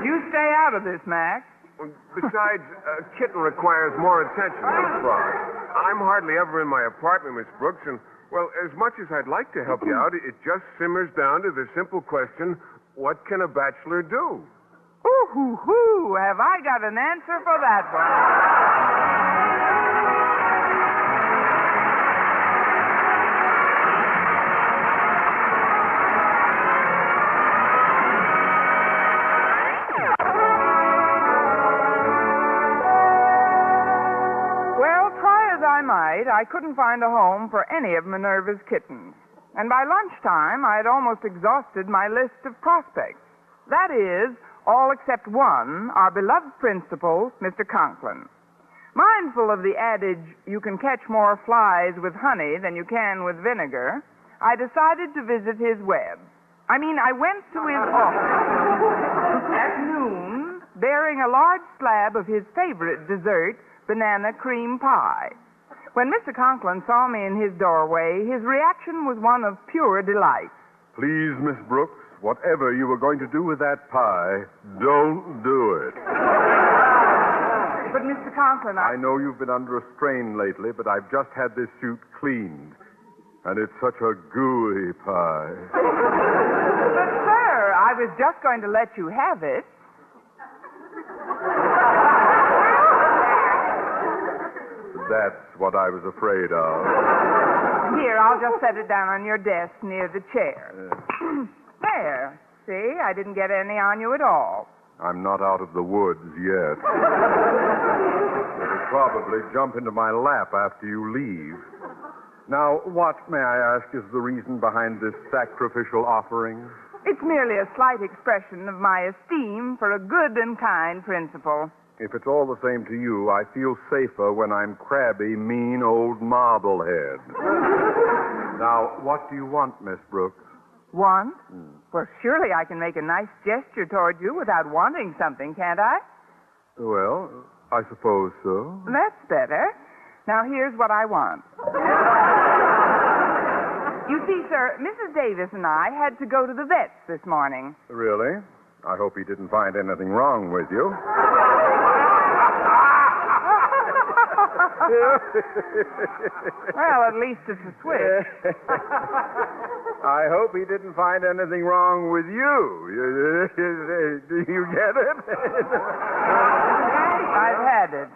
Speaker 12: You stay out of this, Mac.
Speaker 5: Besides, a kitten requires more attention than a frog. I'm hardly ever in my apartment, Miss Brooks, and, well, as much as I'd like to help you out, it just simmers down to the simple question, what can a bachelor do?
Speaker 12: Ooh-hoo-hoo, have I got an answer for that one. I couldn't find a home for any of Minerva's kittens. And by lunchtime, I had almost exhausted my list of prospects. That is, all except one, our beloved principal, Mr. Conklin. Mindful of the adage, you can catch more flies with honey than you can with vinegar, I decided to visit his web. I went to his office at noon, bearing a large slab of his favorite dessert, banana cream pie. When Mr. Conklin saw me in his doorway, his reaction was one of pure delight.
Speaker 14: Please, Miss Brooks, whatever you were going to do with that pie, don't do it.
Speaker 12: But, Mr. Conklin,
Speaker 14: I know you've been under a strain lately, but I've just had this suit cleaned. And it's such a gooey pie.
Speaker 12: But, sir, I was just going to let you have it.
Speaker 14: That's what I was afraid of.
Speaker 12: Here, I'll just set it down on your desk near the chair. There. See, I didn't get any on you at all.
Speaker 14: I'm not out of the woods yet. It'll probably jump into my lap after you leave. Now, what, may I ask, is the reason behind this sacrificial offering?
Speaker 12: It's merely a slight expression of my esteem for a good and kind principal.
Speaker 14: If it's all the same to you, I feel safer when I'm crabby, mean old Marblehead. Now, what do you want, Miss Brooks?
Speaker 12: Want? Well, surely I can make a nice gesture toward you without wanting something, can't I?
Speaker 14: Well, I suppose so.
Speaker 12: That's better. Now, here's what I want. You see, sir, Mrs. Davis and I had to go to the vet's this morning.
Speaker 14: Really? I hope he didn't find anything wrong with you.
Speaker 12: Well, at least it's a switch.
Speaker 14: I hope he didn't find anything wrong with you. Do you get it?
Speaker 12: I've had it.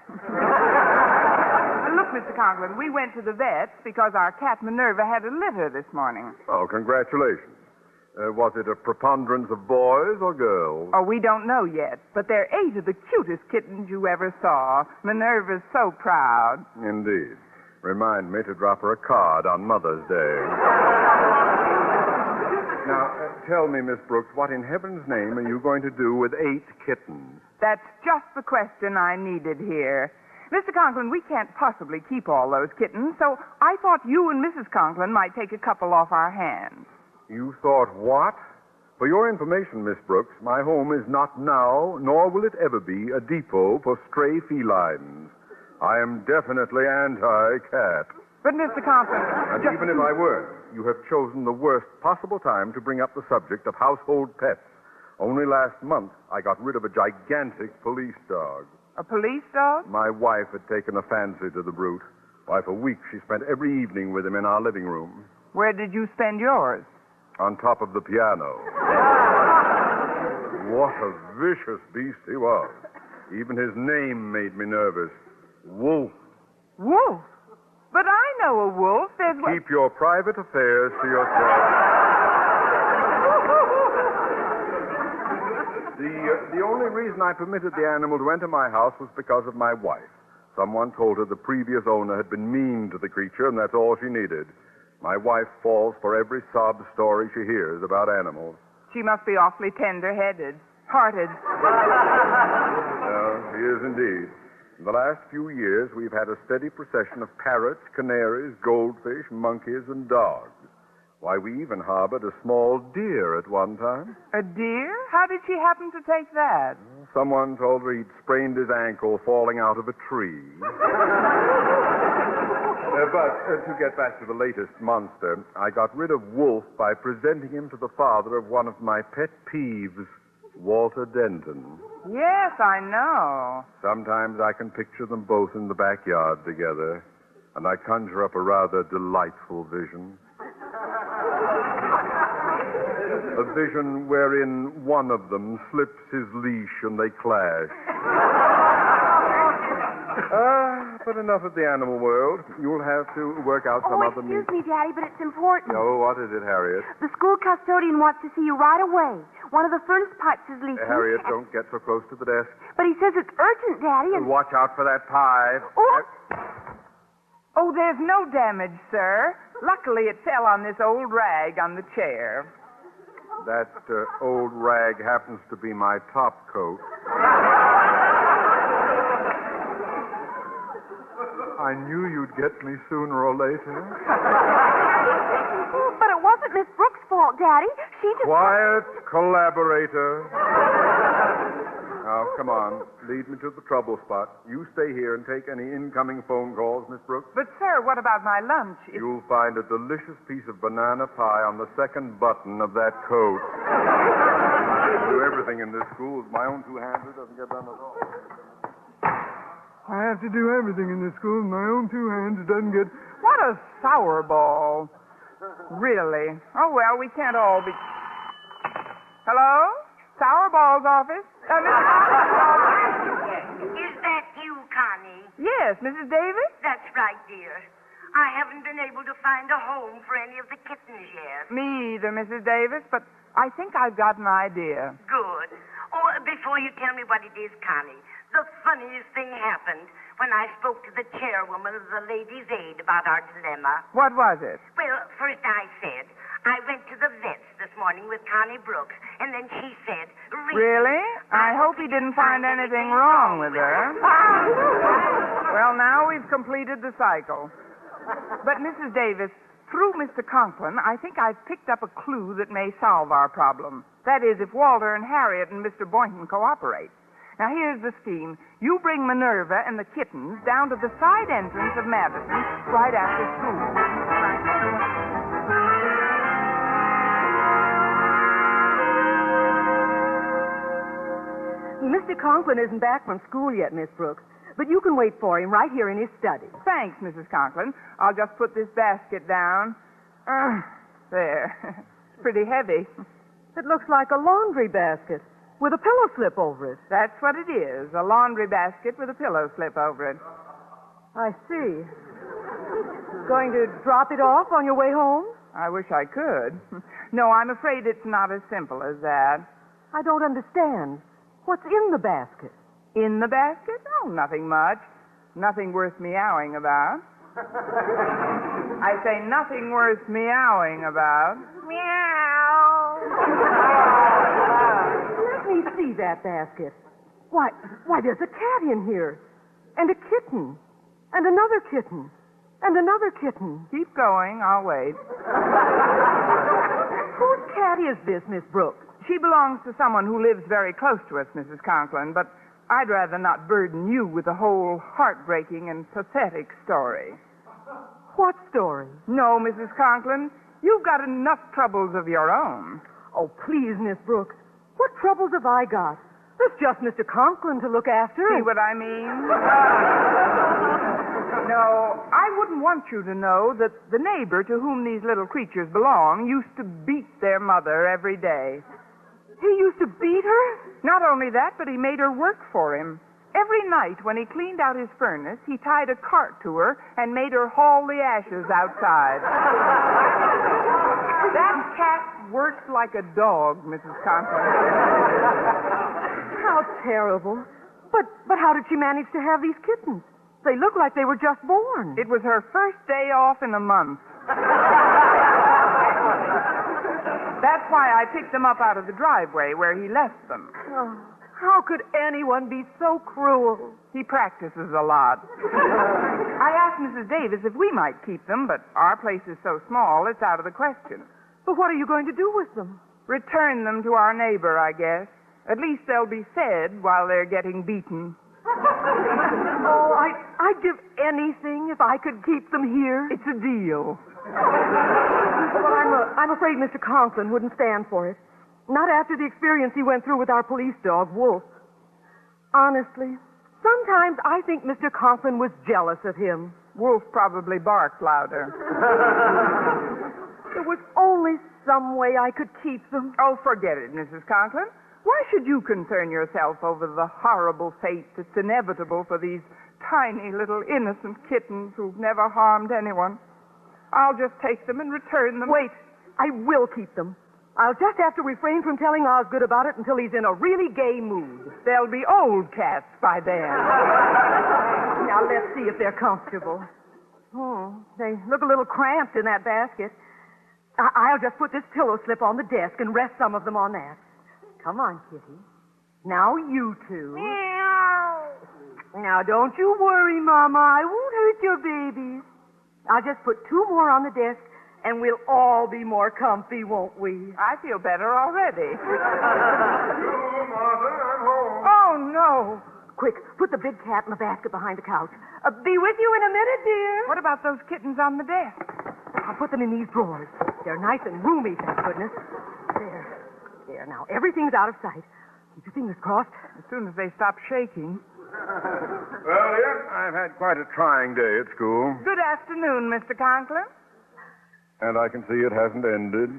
Speaker 12: Look, Mr. Conklin, we went to the vet's because our cat Minerva had a litter this morning.
Speaker 14: Oh, congratulations. Was it a preponderance of boys or girls?
Speaker 12: Oh, we don't know yet, but they're 8 of the cutest kittens you ever saw. Minerva's so proud.
Speaker 14: Indeed. Remind me to drop her a card on Mother's Day. Now, tell me, Miss Brooks, what in heaven's name are you going to do with 8 kittens?
Speaker 12: That's just the question I needed here. Mr. Conklin, we can't possibly keep all those kittens, so I thought you and Mrs. Conklin might take a couple off our hands.
Speaker 14: You thought what? For your information, Miss Brooks, my home is not now, nor will it ever be, a depot for stray felines. I am definitely anti-cat.
Speaker 12: But, Mr. Conklin...
Speaker 14: And even if I were, you have chosen the worst possible time to bring up the subject of household pets. Only last month, I got rid of a gigantic police dog.
Speaker 12: A police dog?
Speaker 14: My wife had taken a fancy to the brute. Why, for weeks she spent every evening with him in our living room,
Speaker 3: Where did you spend yours?
Speaker 14: on top of the piano. What a vicious beast he was. Even his name made me nervous. Wolf.
Speaker 3: Wolf? But I know a wolf. There's one.
Speaker 14: Keep your private affairs to yourself. The only reason I permitted the animal to enter my house was because of my wife. Someone told her the previous owner had been mean to the creature, and that's all she needed. My wife falls for every sob story she hears about animals.
Speaker 3: She must be awfully tender-headed, hearted.
Speaker 14: She is indeed. In the last few years, we've had a steady procession of parrots, canaries, goldfish, monkeys, and dogs. Why, we even harbored a small deer at one time.
Speaker 3: A deer? How did she happen to take that?
Speaker 14: Someone told her he'd sprained his ankle falling out of a tree. But to get back to the latest monster, I got rid of Wolf by presenting him to the father of one of my pet peeves, Walter Denton.
Speaker 3: Yes, I know.
Speaker 14: Sometimes I can picture them both in the backyard together, and I conjure up a rather delightful vision. A vision wherein one of them slips his leash and they clash. But enough of the animal world. You'll have to work out some other
Speaker 15: excuse me, Daddy, but it's important.
Speaker 14: Oh, what is it, Harriet?
Speaker 15: The school custodian wants to see you right away. One of the furnace pipes is leaking.
Speaker 14: Harriet, don't get so close to the desk.
Speaker 15: But he says it's urgent, Daddy, and...
Speaker 14: Watch out for that pie.
Speaker 3: Oh, there's no damage, sir. Luckily, it fell on this old rag on the chair.
Speaker 14: That old rag happens to be my top coat. I knew you'd get me sooner or later.
Speaker 15: But it wasn't Miss Brooks' fault, Daddy. She just...
Speaker 14: Quiet, collaborator. Now, come on. Lead me to the trouble spot. You stay here and take any incoming phone calls, Miss Brooks.
Speaker 3: But, sir, what about my lunch?
Speaker 14: You'll find a delicious piece of banana pie on the second button of that coat. I do everything in this school with my own two hands. It doesn't get done at all.
Speaker 16: I have to do everything in this school with my own two hands. It doesn't get...
Speaker 3: What a sour ball. Really. Oh, well, we can't all be... Hello? Sour Ball's office?
Speaker 4: Is that you, Connie?
Speaker 3: Yes, Mrs. Davis?
Speaker 4: That's right, dear. I haven't been able to find a home for any of the kittens yet.
Speaker 3: Me either, Mrs. Davis, but I think I've got an idea.
Speaker 4: Good. Oh, before you tell me what it is, Connie, the funniest thing happened when I spoke to the chairwoman of the Ladies' Aid about our dilemma.
Speaker 3: What was it?
Speaker 4: Well, first I said, I went to the vet's this morning with Connie Brooks, and then she said...
Speaker 3: Really? I hope he didn't find anything wrong with her. Well, now we've completed the cycle. But, Mrs. Davis, through Mr. Conklin, I think I've picked up a clue that may solve our problem. That is, if Walter and Harriet and Mr. Boynton cooperate. Now, here's the scheme. You bring Minerva and the kittens down to the side entrance of Madison right after school.
Speaker 17: Mr. Conklin isn't back from school yet, Miss Brooks, but you can wait for him right here in his study.
Speaker 3: Thanks, Mrs. Conklin. I'll just put this basket down. There. It's pretty heavy.
Speaker 17: It looks like a laundry basket with a pillow slip over it.
Speaker 3: That's what it is, a laundry basket with a pillow slip over it.
Speaker 17: I see. Going to drop it off on your way home?
Speaker 3: I wish I could. No, I'm afraid it's not as simple as that.
Speaker 17: I don't understand. What's in the basket?
Speaker 3: In the basket? Oh, nothing much. Nothing worth meowing about. I say nothing worth meowing about.
Speaker 15: Meow.
Speaker 17: Let me see that basket. Why, there's a cat in here. And a kitten. And another kitten. And another kitten.
Speaker 3: Keep going. I'll wait.
Speaker 17: Whose cat is this, Miss Brooks?
Speaker 3: She belongs to someone who lives very close to us, Mrs. Conklin, but I'd rather not burden you with a whole heartbreaking and pathetic story.
Speaker 17: What story?
Speaker 3: No, Mrs. Conklin. You've got enough troubles of your own.
Speaker 17: Oh, please, Miss Brooks. What troubles have I got? There's just Mr. Conklin to look after.
Speaker 3: See what I mean?
Speaker 12: No, I wouldn't want you to know that the neighbor to whom these little creatures belong used to beat their mother every day.
Speaker 17: He used to beat her?
Speaker 12: Not only that, but he made her work for him. Every night when he cleaned out his furnace, he tied a cart to her and made her haul the ashes outside. That cat worked like a dog, Mrs. Conklin.
Speaker 17: How terrible. But how did she manage to have these kittens? They look like they were just born.
Speaker 12: It was her first day off in a month. That's why I picked them up out of the driveway where he left them.
Speaker 17: Oh, how could anyone be so cruel?
Speaker 12: He practices a lot. I asked Mrs. Davis if we might keep them, but our place is so small, it's out of the question.
Speaker 17: But what are you going to do with them?
Speaker 12: Return them to our neighbor, I guess. At least they'll be fed while they're getting beaten.
Speaker 17: Oh, I'd give anything if I could keep them here.
Speaker 12: It's a deal.
Speaker 17: Well, I'm afraid Mr. Conklin wouldn't stand for it. Not after the experience he went through with our police dog, Wolf. Honestly, sometimes I think Mr. Conklin was jealous of him.
Speaker 12: Wolf probably barked louder.
Speaker 17: There was only some way I could keep them.
Speaker 12: Oh, forget it, Mrs. Conklin. Why should you concern yourself over the horrible fate that's inevitable for these tiny little innocent kittens who've never harmed anyone? I'll just take them and return them.
Speaker 17: Wait, I will keep them. I'll just have to refrain from telling Osgood about it until he's in a really gay mood.
Speaker 12: They'll be old cats by then.
Speaker 17: Now, let's see if they're comfortable. They look a little cramped in that basket. I'll just put this pillow slip on the desk and rest some of them on that. Come on, Kitty. Now you two.
Speaker 13: Meow.
Speaker 17: Now, don't you worry, Mama. I won't hurt your babies. I'll just put 2 more on the desk, and we'll all be more comfy, won't we?
Speaker 12: I feel better already.
Speaker 14: Martha, I'm home.
Speaker 12: Oh, no.
Speaker 17: Quick, put the big cat in the basket behind the couch. Be with you in a minute, dear.
Speaker 12: What about those kittens on the desk?
Speaker 17: I'll put them in these drawers. They're nice and roomy, thank goodness. There, now. Everything's out of sight. Keep your fingers crossed.
Speaker 12: As soon as they stop shaking.
Speaker 14: Well, dear, I've had quite a trying day at school.
Speaker 12: Good afternoon, Mr. Conklin.
Speaker 14: And I can see it hasn't ended.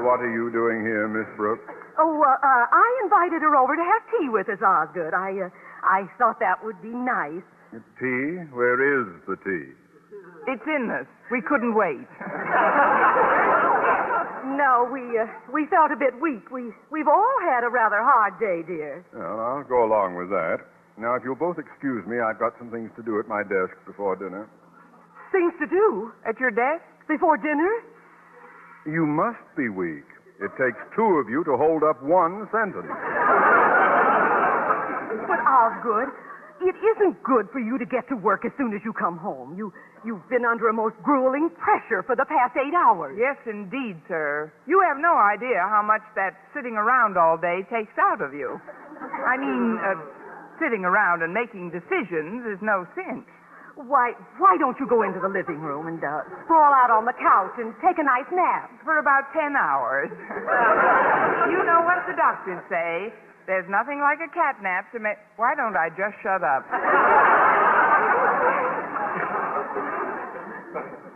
Speaker 14: What are you doing here, Miss Brooks?
Speaker 17: Oh, I invited her over to have tea with us, Osgood. I thought that would be nice.
Speaker 14: Tea? Where is the tea?
Speaker 12: It's in us. We couldn't wait.
Speaker 17: No, we felt a bit weak. We've all had a rather hard day, dear.
Speaker 14: Well, I'll go along with that. Now, if you'll both excuse me, I've got some things to do at my desk before dinner.
Speaker 17: Things to do?
Speaker 12: At your desk?
Speaker 17: Before dinner?
Speaker 14: You must be weak. It takes 2 of you to hold up 1 sentence.
Speaker 17: But, Osgood, it isn't good for you to get to work as soon as you come home. You've been under a most grueling pressure for the past 8 hours.
Speaker 12: Yes, indeed, sir. You have no idea how much that sitting around all day takes out of you. I mean, sitting around and making decisions is no sin.
Speaker 17: Why don't you go into the living room and sprawl out on the couch and take a nice nap?
Speaker 12: For about 10 hours. You know what the doctors say. There's nothing like a cat nap to make... Why don't I just shut up?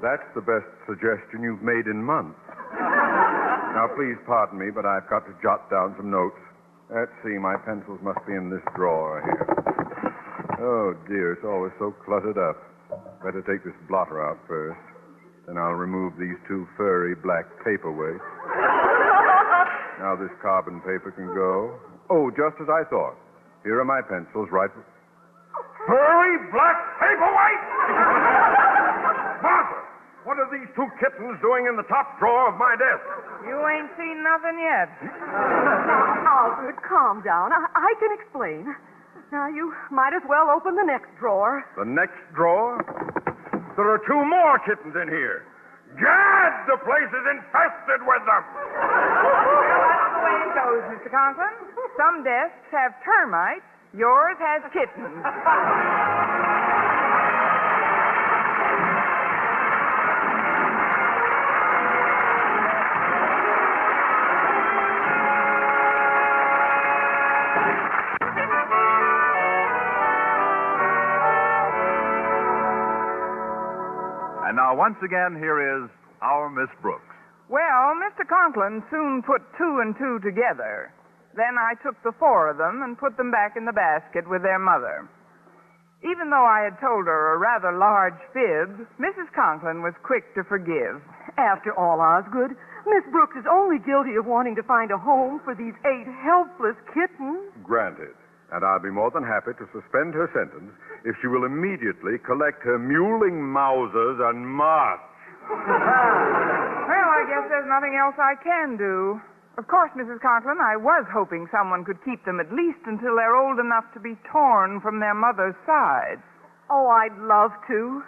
Speaker 14: That's the best suggestion you've made in months. Now, please pardon me, but I've got to jot down some notes. Let's see, my pencils must be in this drawer here. Oh, dear, it's always so cluttered up. Better take this blotter out first. Then I'll remove these 2 furry black paperweights. Now this carbon paper can go. Oh, just as I thought. Here are my pencils right... Furry black paperweights! Martha, what are these 2 kittens doing in the top drawer of my desk?
Speaker 12: You ain't seen nothing yet.
Speaker 17: Now, Alfred, calm down. I can explain. Now, you might as well open the next drawer.
Speaker 14: The next drawer? There are 2 more kittens in here. Gad, the place is infested with them.
Speaker 12: Well, that's the way it goes, Mr. Conklin. Some desks have termites. Yours has kittens.
Speaker 11: once again, here is our Miss Brooks.
Speaker 3: Well, Mr. Conklin soon put 2 and 2 together. Then I took the 4 of them and put them back in the basket with their mother. Even though I had told her a rather large fib, Mrs. Conklin was quick to forgive.
Speaker 17: After all, Osgood, Miss Brooks is only guilty of wanting to find a home for these 8 helpless kittens.
Speaker 14: Granted. And I'll be more than happy to suspend her sentence if she will immediately collect her mewling Mausers and march.
Speaker 3: Well, I guess there's nothing else I can do. Of course, Mrs. Conklin, I was hoping someone could keep them at least until they're old enough to be torn from their mother's sides.
Speaker 17: Oh, I'd love to.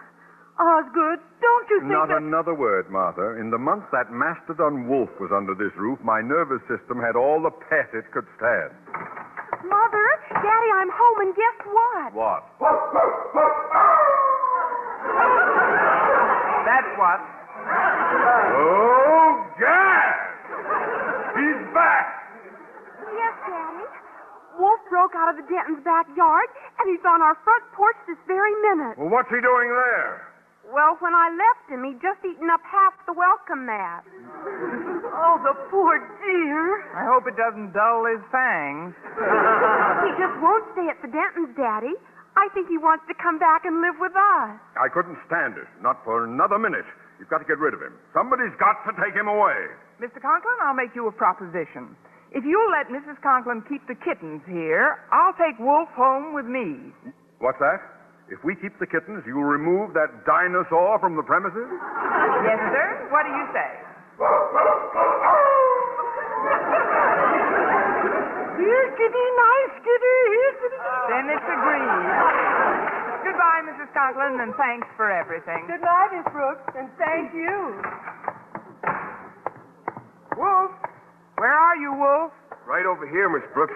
Speaker 17: Osgood, don't you think
Speaker 14: Not
Speaker 17: that...
Speaker 14: another word, Martha. In the month that mastodon wolf was under this roof, my nervous system had all the pet it could stand.
Speaker 15: Mother, Daddy, I'm home, and guess what?
Speaker 14: What?
Speaker 3: That's what.
Speaker 14: Oh, Gad! He's back!
Speaker 15: Yes, Daddy. Wolf broke out of the Denton's backyard, and he's on our front porch this very minute.
Speaker 14: Well, what's he doing there?
Speaker 15: Well, when I left him, he'd just eaten up half the welcome mat.
Speaker 17: Oh, the poor dear.
Speaker 3: I hope it doesn't dull his fangs.
Speaker 15: He just won't stay at the Denton's, Daddy. I think he wants to come back and live with us.
Speaker 14: I couldn't stand it. Not for another minute. You've got to get rid of him. Somebody's got to take him away.
Speaker 3: Mr. Conklin, I'll make you a proposition. If you'll let Mrs. Conklin keep the kittens here, I'll take Wolf home with me.
Speaker 14: What's that? If we keep the kittens, you'll remove that dinosaur from the premises?
Speaker 3: Yes, sir. What do you say?
Speaker 17: Here, kitty, nice kitty. Here, kitty.
Speaker 3: Then it's agreed. Goodbye, Mrs. Conklin, and thanks for everything.
Speaker 17: Good night, Miss Brooks, and thank you.
Speaker 3: Wolf? Where are you, Wolf?
Speaker 5: Right over here, Miss Brooks.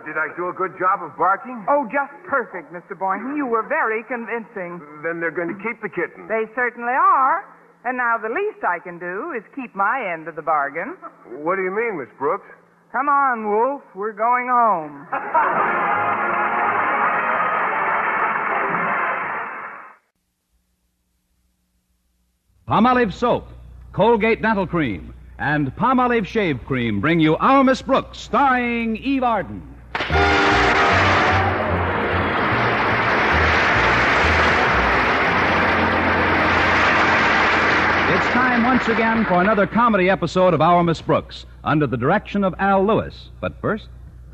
Speaker 5: Did I do a good job of barking?
Speaker 3: Oh, just perfect, Mr. Boynton. You were very convincing.
Speaker 5: Then they're going to keep the kitten.
Speaker 3: They certainly are. And now the least I can do is keep my end of the bargain.
Speaker 5: What do you mean, Miss Brooks?
Speaker 3: Come on, Wolf. We're going home.
Speaker 18: Palmolive Soap, Colgate Dental Cream, and Palmolive Shave Cream bring you Our Miss Brooks, starring Eve Arden. It's time once again for another comedy episode of Our Miss Brooks, under the direction of Al Lewis. But first...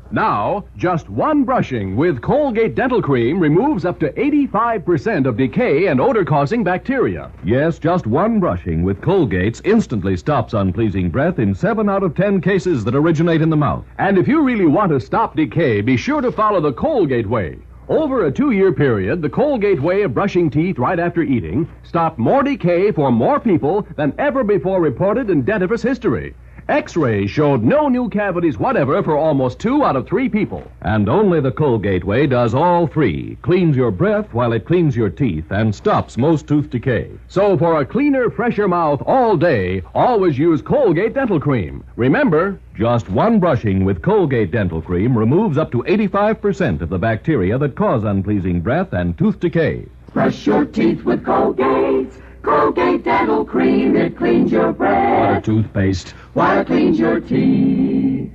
Speaker 19: Now, just one brushing with Colgate Dental Cream removes up to 85% of decay and odor-causing bacteria. Yes, just one brushing with Colgate's instantly stops unpleasing breath in 7 out of 10 cases that originate in the mouth. And if you really want to stop decay, be sure to follow the Colgate way. Over a 2-year period, the Colgate way of brushing teeth right after eating stopped more decay for more people than ever before reported in dentifrice history. X-rays showed no new cavities whatever for almost 2 out of 3 people. And only the Colgate way does all 3. Cleans your breath while it cleans your teeth and stops most tooth decay. So for a cleaner, fresher mouth all day, always use Colgate Dental Cream. Remember, just one brushing with Colgate Dental Cream removes up to 85% of the bacteria that cause unpleasing breath and tooth decay.
Speaker 20: Brush your teeth with Colgate. Colgate Dental Cream, it cleans your breath.
Speaker 19: Water toothpaste.
Speaker 20: While it cleans your teeth.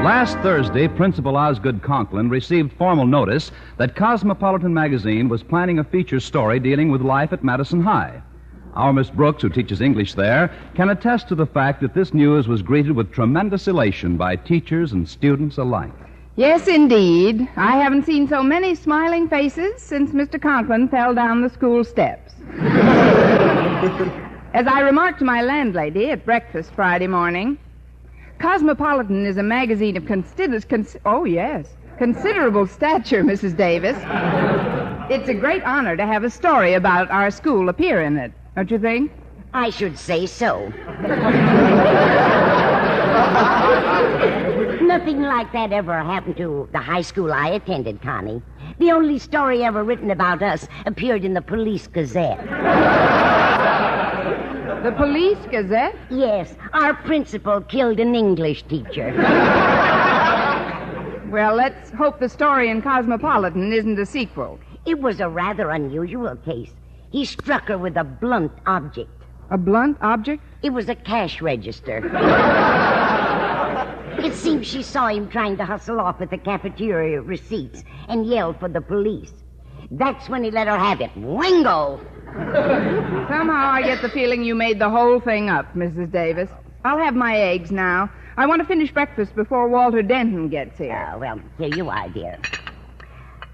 Speaker 18: Last Thursday, Principal Osgood Conklin received formal notice that Cosmopolitan magazine was planning a feature story dealing with life at Madison High. Our Miss Brooks, who teaches English there, can attest to the fact that this news was greeted with tremendous elation by teachers and students alike.
Speaker 3: Yes, indeed. I haven't seen so many smiling faces since Mr. Conklin fell down the school steps. As I remarked to my landlady at breakfast Friday morning, Cosmopolitan is a magazine of considerable stature, Mrs. Davis. It's a great honor to have a story about our school appear in it, don't you think?
Speaker 4: I should say so. Nothing like that ever happened to the high school I attended, Connie. The only story ever written about us appeared in the Police Gazette.
Speaker 3: The Police Gazette?
Speaker 4: Yes, our principal killed an English teacher.
Speaker 3: Well, let's hope the story in Cosmopolitan isn't a sequel.
Speaker 4: It was a rather unusual case. He struck her with a blunt object.
Speaker 3: A blunt object?
Speaker 4: It was a cash register. It seems she saw him trying to hustle off with the cafeteria receipts and yelled for the police. That's when he let her have it. Wingo!
Speaker 3: Somehow I get the feeling you made the whole thing up, Mrs. Davis. I'll have my eggs now. I want to finish breakfast before Walter Denton gets here.
Speaker 4: Well, here you are, dear.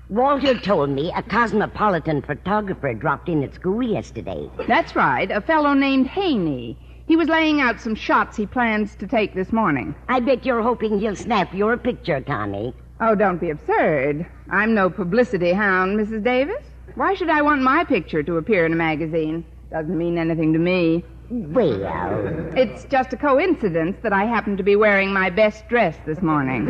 Speaker 4: Walter told me a Cosmopolitan photographer dropped in at school yesterday.
Speaker 3: That's right, a fellow named Haney. He was laying out some shots he plans to take this morning.
Speaker 4: I bet you're hoping he'll snap your picture, Connie.
Speaker 3: Oh, don't be absurd. I'm no publicity hound, Mrs. Davis. Why should I want my picture to appear in a magazine? Doesn't mean anything to me.
Speaker 4: Well...
Speaker 3: It's just a coincidence that I happen to be wearing my best dress this morning.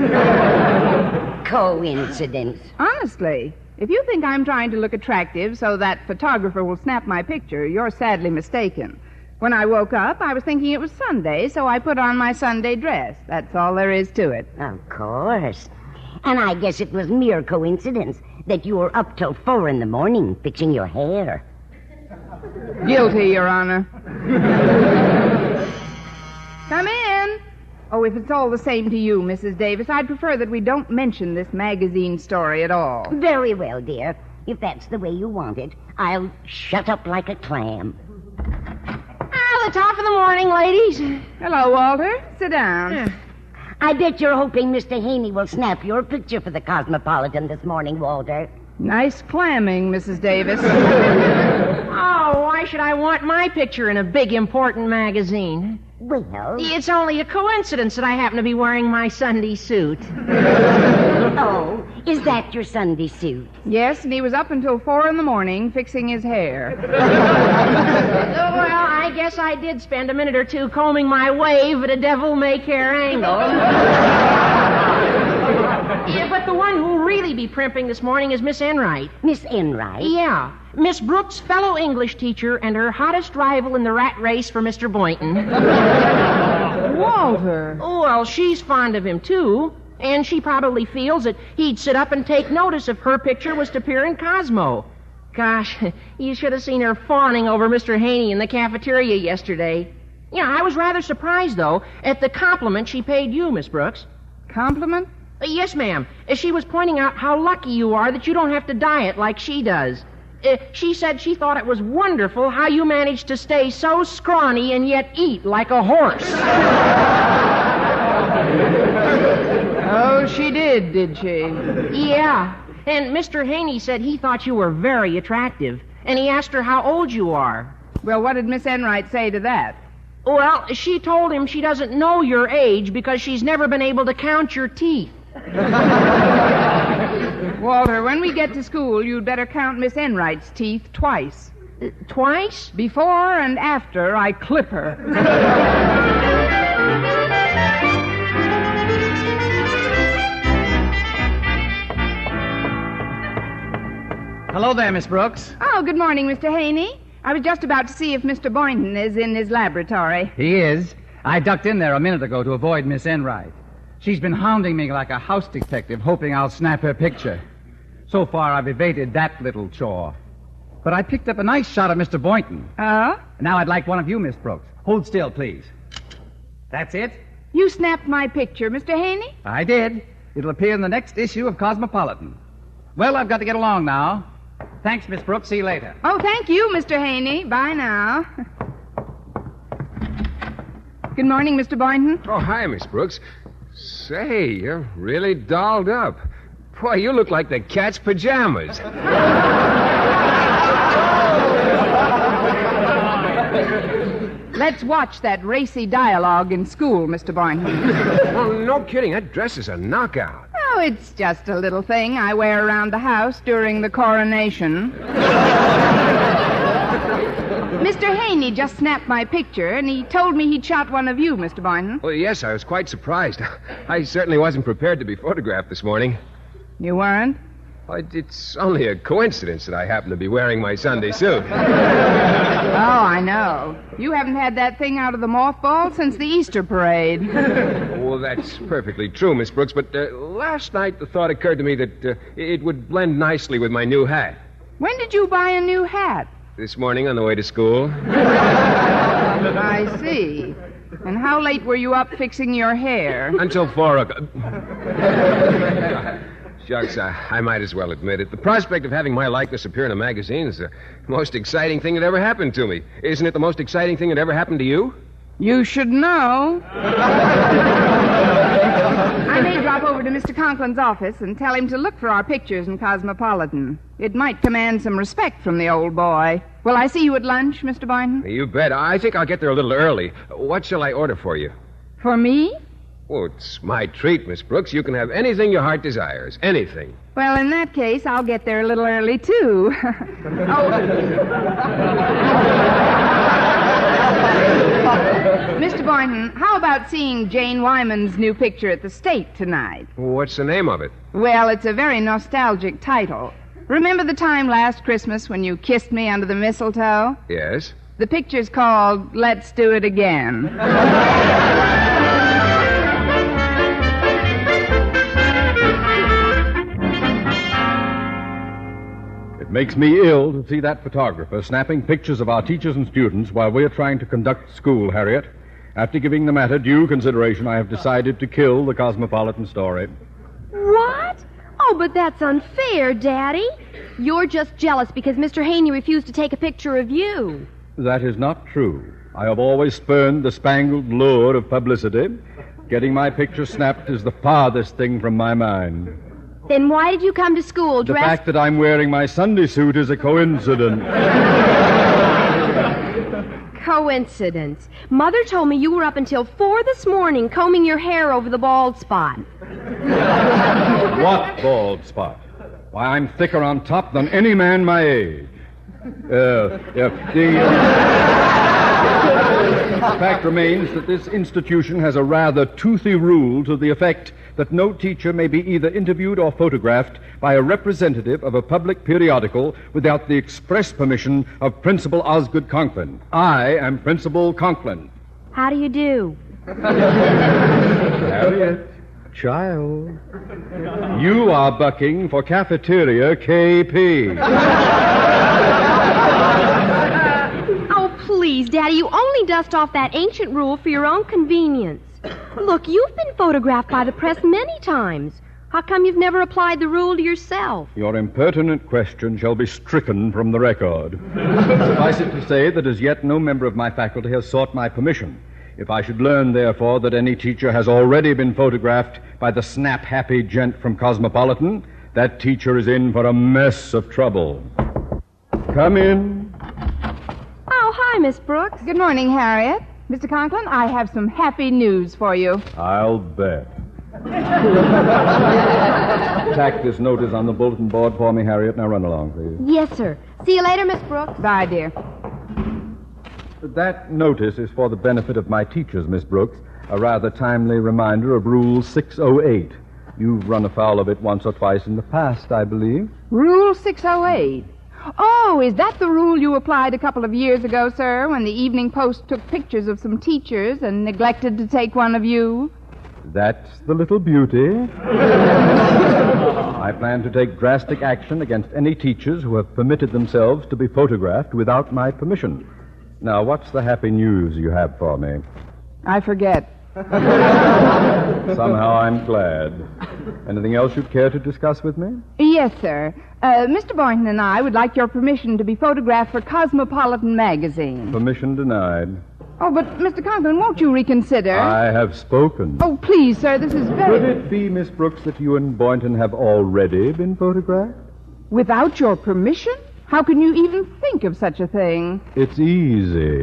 Speaker 4: Coincidence?
Speaker 3: Honestly, if you think I'm trying to look attractive so that photographer will snap my picture, you're sadly mistaken. When I woke up, I was thinking it was Sunday, so I put on my Sunday dress. That's all there is to it.
Speaker 4: Of course. And I guess it was mere coincidence that you were up till 4 in the morning fixing your hair.
Speaker 3: Guilty, Your Honor. Come in. Oh, if it's all the same to you, Mrs. Davis, I'd prefer that we don't mention this magazine story at all.
Speaker 4: Very well, dear. If that's the way you want it, I'll shut up like a clam.
Speaker 8: The top of the morning, ladies.
Speaker 3: Hello, Walter. Sit down.
Speaker 4: I bet you're hoping Mr. Haney will snap your picture for the Cosmopolitan this morning, Walter.
Speaker 3: Nice clamming, Mrs. Davis.
Speaker 8: Oh, why should I want my picture in a big, important magazine?
Speaker 4: Well...
Speaker 8: It's only a coincidence that I happen to be wearing my Sunday suit.
Speaker 4: Oh, is that your Sunday suit?
Speaker 3: Yes, and he was up until 4 in the morning fixing his hair.
Speaker 8: Well, I guess I did spend a minute or two combing my wave at a devil-may-care angle. Yeah, but the one who'll really be primping this morning is Miss Enright.
Speaker 4: Miss Enright?
Speaker 8: Yeah. Miss Brooks' fellow English teacher and her hottest rival in the rat race for Mr. Boynton.
Speaker 3: Walter!
Speaker 8: Oh, well, she's fond of him, too. And she probably feels that he'd sit up and take notice if her picture was to appear in Cosmo. Gosh, you should have seen her fawning over Mr. Haney in the cafeteria yesterday. Yeah, I was rather surprised, though, at the compliment she paid you, Miss Brooks.
Speaker 3: Compliment?
Speaker 8: Yes, ma'am. She was pointing out how lucky you are that you don't have to diet like she does. She said she thought it was wonderful how you managed to stay so scrawny and yet eat like a horse.
Speaker 3: Oh, she did she?
Speaker 8: Yeah. And Mr. Haney said he thought you were very attractive. And he asked her how old you are.
Speaker 3: Well, what did Miss Enright say to that?
Speaker 8: Well, she told him she doesn't know your age because she's never been able to count your teeth.
Speaker 3: Walter, when we get to school, you'd better count Miss Enright's teeth twice.
Speaker 8: Twice?
Speaker 3: Before and after I clip her.
Speaker 21: Hello there, Miss Brooks.
Speaker 3: Oh, good morning, Mr. Haney. I was just about to see if Mr. Boynton is in his laboratory.
Speaker 21: He is. I ducked in there a minute ago to avoid Miss Enright. She's been hounding me like a house detective, hoping I'll snap her picture. So far, I've evaded that little chore. But I picked up a nice shot of Mr. Boynton.
Speaker 3: Oh?
Speaker 21: Now I'd like one of you, Miss Brooks. Hold still, please. That's it?
Speaker 3: You snapped my picture, Mr. Haney?
Speaker 21: I did. It'll appear in the next issue of Cosmopolitan. Well, I've got to get along now. Thanks, Miss Brooks. See you later.
Speaker 3: Oh, thank you, Mr. Haney. Bye now. Good morning, Mr. Boynton.
Speaker 5: Oh, hi, Miss Brooks. Say, you're really dolled up. Boy, you look like the cat's pajamas.
Speaker 3: Let's watch that racy dialogue in school, Mr. Boynton.
Speaker 5: Oh, no kidding. That dress is a knockout.
Speaker 3: Oh, it's just a little thing I wear around the house during the coronation. Mr. Haney just snapped my picture, and he told me he'd shot one of you, Mr. Boynton.
Speaker 5: Well, yes, I was quite surprised. I certainly wasn't prepared to be photographed this morning.
Speaker 3: You weren't?
Speaker 5: It's only a coincidence that I happen to be wearing my Sunday suit.
Speaker 3: Oh, I know. You haven't had that thing out of the mothball since the Easter parade.
Speaker 5: Well, that's perfectly true, Miss Brooks, but last night the thought occurred to me that it would blend nicely with my new hat.
Speaker 3: When did you buy a new hat?
Speaker 5: This morning on the way to school.
Speaker 3: I see. And how late were you up fixing your hair?
Speaker 5: Until 4 o'clock. Shucks, I might as well admit it. The prospect of having my likeness appear in a magazine is the most exciting thing that ever happened to me. Isn't it the most exciting thing that ever happened to you?
Speaker 3: You should know. I may drop over to Mr. Conklin's office and tell him to look for our pictures in Cosmopolitan. It might command some respect from the old boy. Will I see you at lunch, Mr. Boynton?
Speaker 5: You bet. I think I'll get there a little early. What shall I order for you?
Speaker 3: For me?
Speaker 5: Oh, it's my treat, Miss Brooks. You can have anything your heart desires. Anything.
Speaker 3: Well, in that case, I'll get there a little early, too. Mr. Boynton, how about seeing Jane Wyman's new picture at the State tonight?
Speaker 5: What's the name of it?
Speaker 3: Well, it's a very nostalgic title. Remember the time last Christmas when you kissed me under the mistletoe?
Speaker 5: Yes.
Speaker 3: The picture's called Let's Do It Again.
Speaker 6: It makes me ill to see that photographer snapping pictures of our teachers and students while we're trying to conduct school, Harriet. After giving the matter due consideration, I have decided to kill the Cosmopolitan story.
Speaker 7: What? Oh, but that's unfair, Daddy. You're just jealous because Mr. Haney refused to take a picture of you.
Speaker 6: That is not true. I have always spurned the spangled lure of publicity. Getting my picture snapped is the farthest thing from my mind.
Speaker 7: Then why did you come to school
Speaker 6: The
Speaker 7: dressed...
Speaker 6: fact that I'm wearing my Sunday suit is a coincidence.
Speaker 7: Coincidence. Mother told me you were up until 4 this morning combing your hair over the bald spot.
Speaker 6: What bald spot? Why, I'm thicker on top than any man my age. The fact remains that this institution has a rather toothy rule to the effect that no teacher may be either interviewed or photographed by a representative of a public periodical without the express permission of Principal Osgood Conklin. I am Principal Conklin.
Speaker 7: How do you do?
Speaker 6: Harriet, child, you are bucking for cafeteria KP.
Speaker 7: Oh, please, Daddy, you only dust off that ancient rule for your own convenience. Look, you've been photographed by the press many times. How come you've never applied the rule to yourself?
Speaker 6: Your impertinent question shall be stricken from the record. Suffice it to say that as yet no member of my faculty has sought my permission. If I should learn, therefore, that any teacher has already been photographed by the snap-happy gent from Cosmopolitan, that teacher is in for a mess of trouble. Come in.
Speaker 7: Oh, hi, Miss Brooks.
Speaker 3: Good morning, Harriet. Mr. Conklin, I have some happy news for you.
Speaker 6: I'll bet. Tack this notice on the bulletin board for me, Harriet. Now run along, please.
Speaker 7: Yes, sir. See you later, Miss Brooks.
Speaker 3: Bye, dear.
Speaker 6: That notice is for the benefit of my teachers, Miss Brooks. A rather timely reminder of Rule 608. You've run afoul of it once or twice in the past, I believe.
Speaker 3: Rule 608. Oh, is that the rule you applied a couple of years ago, sir, when the Evening Post took pictures of some teachers and neglected to take one of you?
Speaker 6: That's the little beauty. I plan to take drastic action against any teachers who have permitted themselves to be photographed without my permission. Now, what's the happy news you have for me?
Speaker 3: I forget.
Speaker 6: Somehow I'm glad. Anything else you'd care to discuss with me?
Speaker 3: Yes, sir. Mr. Boynton and I would like your permission to be photographed for Cosmopolitan magazine.
Speaker 6: Permission denied.
Speaker 3: Oh, but Mr. Conklin, won't you reconsider?
Speaker 6: I have spoken.
Speaker 3: Oh, please, sir, this is very...
Speaker 6: Could it be, Miss Brooks, that you and Boynton have already been photographed?
Speaker 3: Without your permission? How can you even think of such a thing?
Speaker 6: It's easy.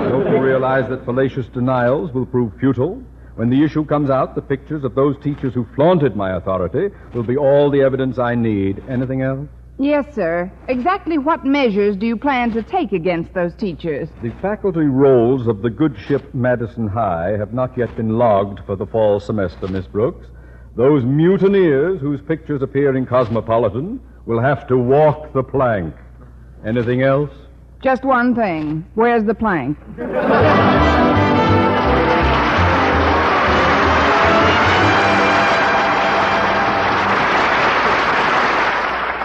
Speaker 6: Don't you realize that fallacious denials will prove futile? When the issue comes out, the pictures of those teachers who flaunted my authority will be all the evidence I need. Anything else?
Speaker 3: Yes, sir. Exactly what measures do you plan to take against those teachers?
Speaker 6: The faculty rolls of the good ship Madison High have not yet been logged for the fall semester, Miss Brooks.
Speaker 2: Those mutineers whose pictures appear in Cosmopolitan will have to walk the plank. Anything else?
Speaker 3: Just one thing. Where's the plank?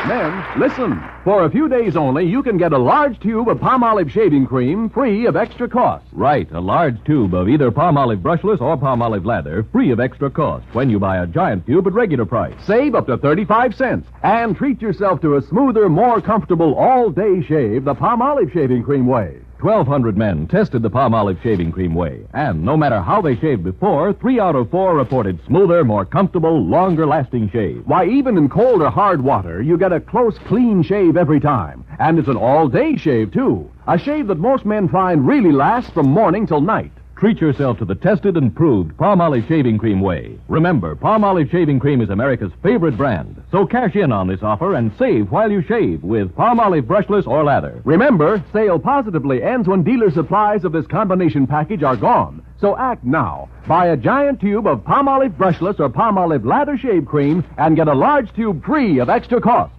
Speaker 19: Men, listen. For a few days only, you can get a large tube of Palmolive shaving cream free of extra cost. Right, a large tube of either Palmolive brushless or Palmolive lather free of extra cost when you buy a giant tube at regular price. Save up to 35 cents and treat yourself to a smoother, more comfortable all-day shave the Palmolive shaving cream way. 1,200 men tested the Palmolive shaving cream way, and no matter how they shaved before, 3 out of 4 reported smoother, more comfortable, longer-lasting shave. Why, even in cold or hard water, you get a close, clean shave every time. And it's an all-day shave, too. A shave that most men find really lasts from morning till night. Treat yourself to the tested and proved Palmolive shaving cream way. Remember, Palmolive shaving cream is America's favorite brand. So cash in on this offer and save while you shave with Palmolive brushless or lather. Remember, sale positively ends when dealer supplies of this combination package are gone. So act now. Buy a giant tube of Palmolive brushless or Palmolive lather shave cream and get a large tube free of extra cost.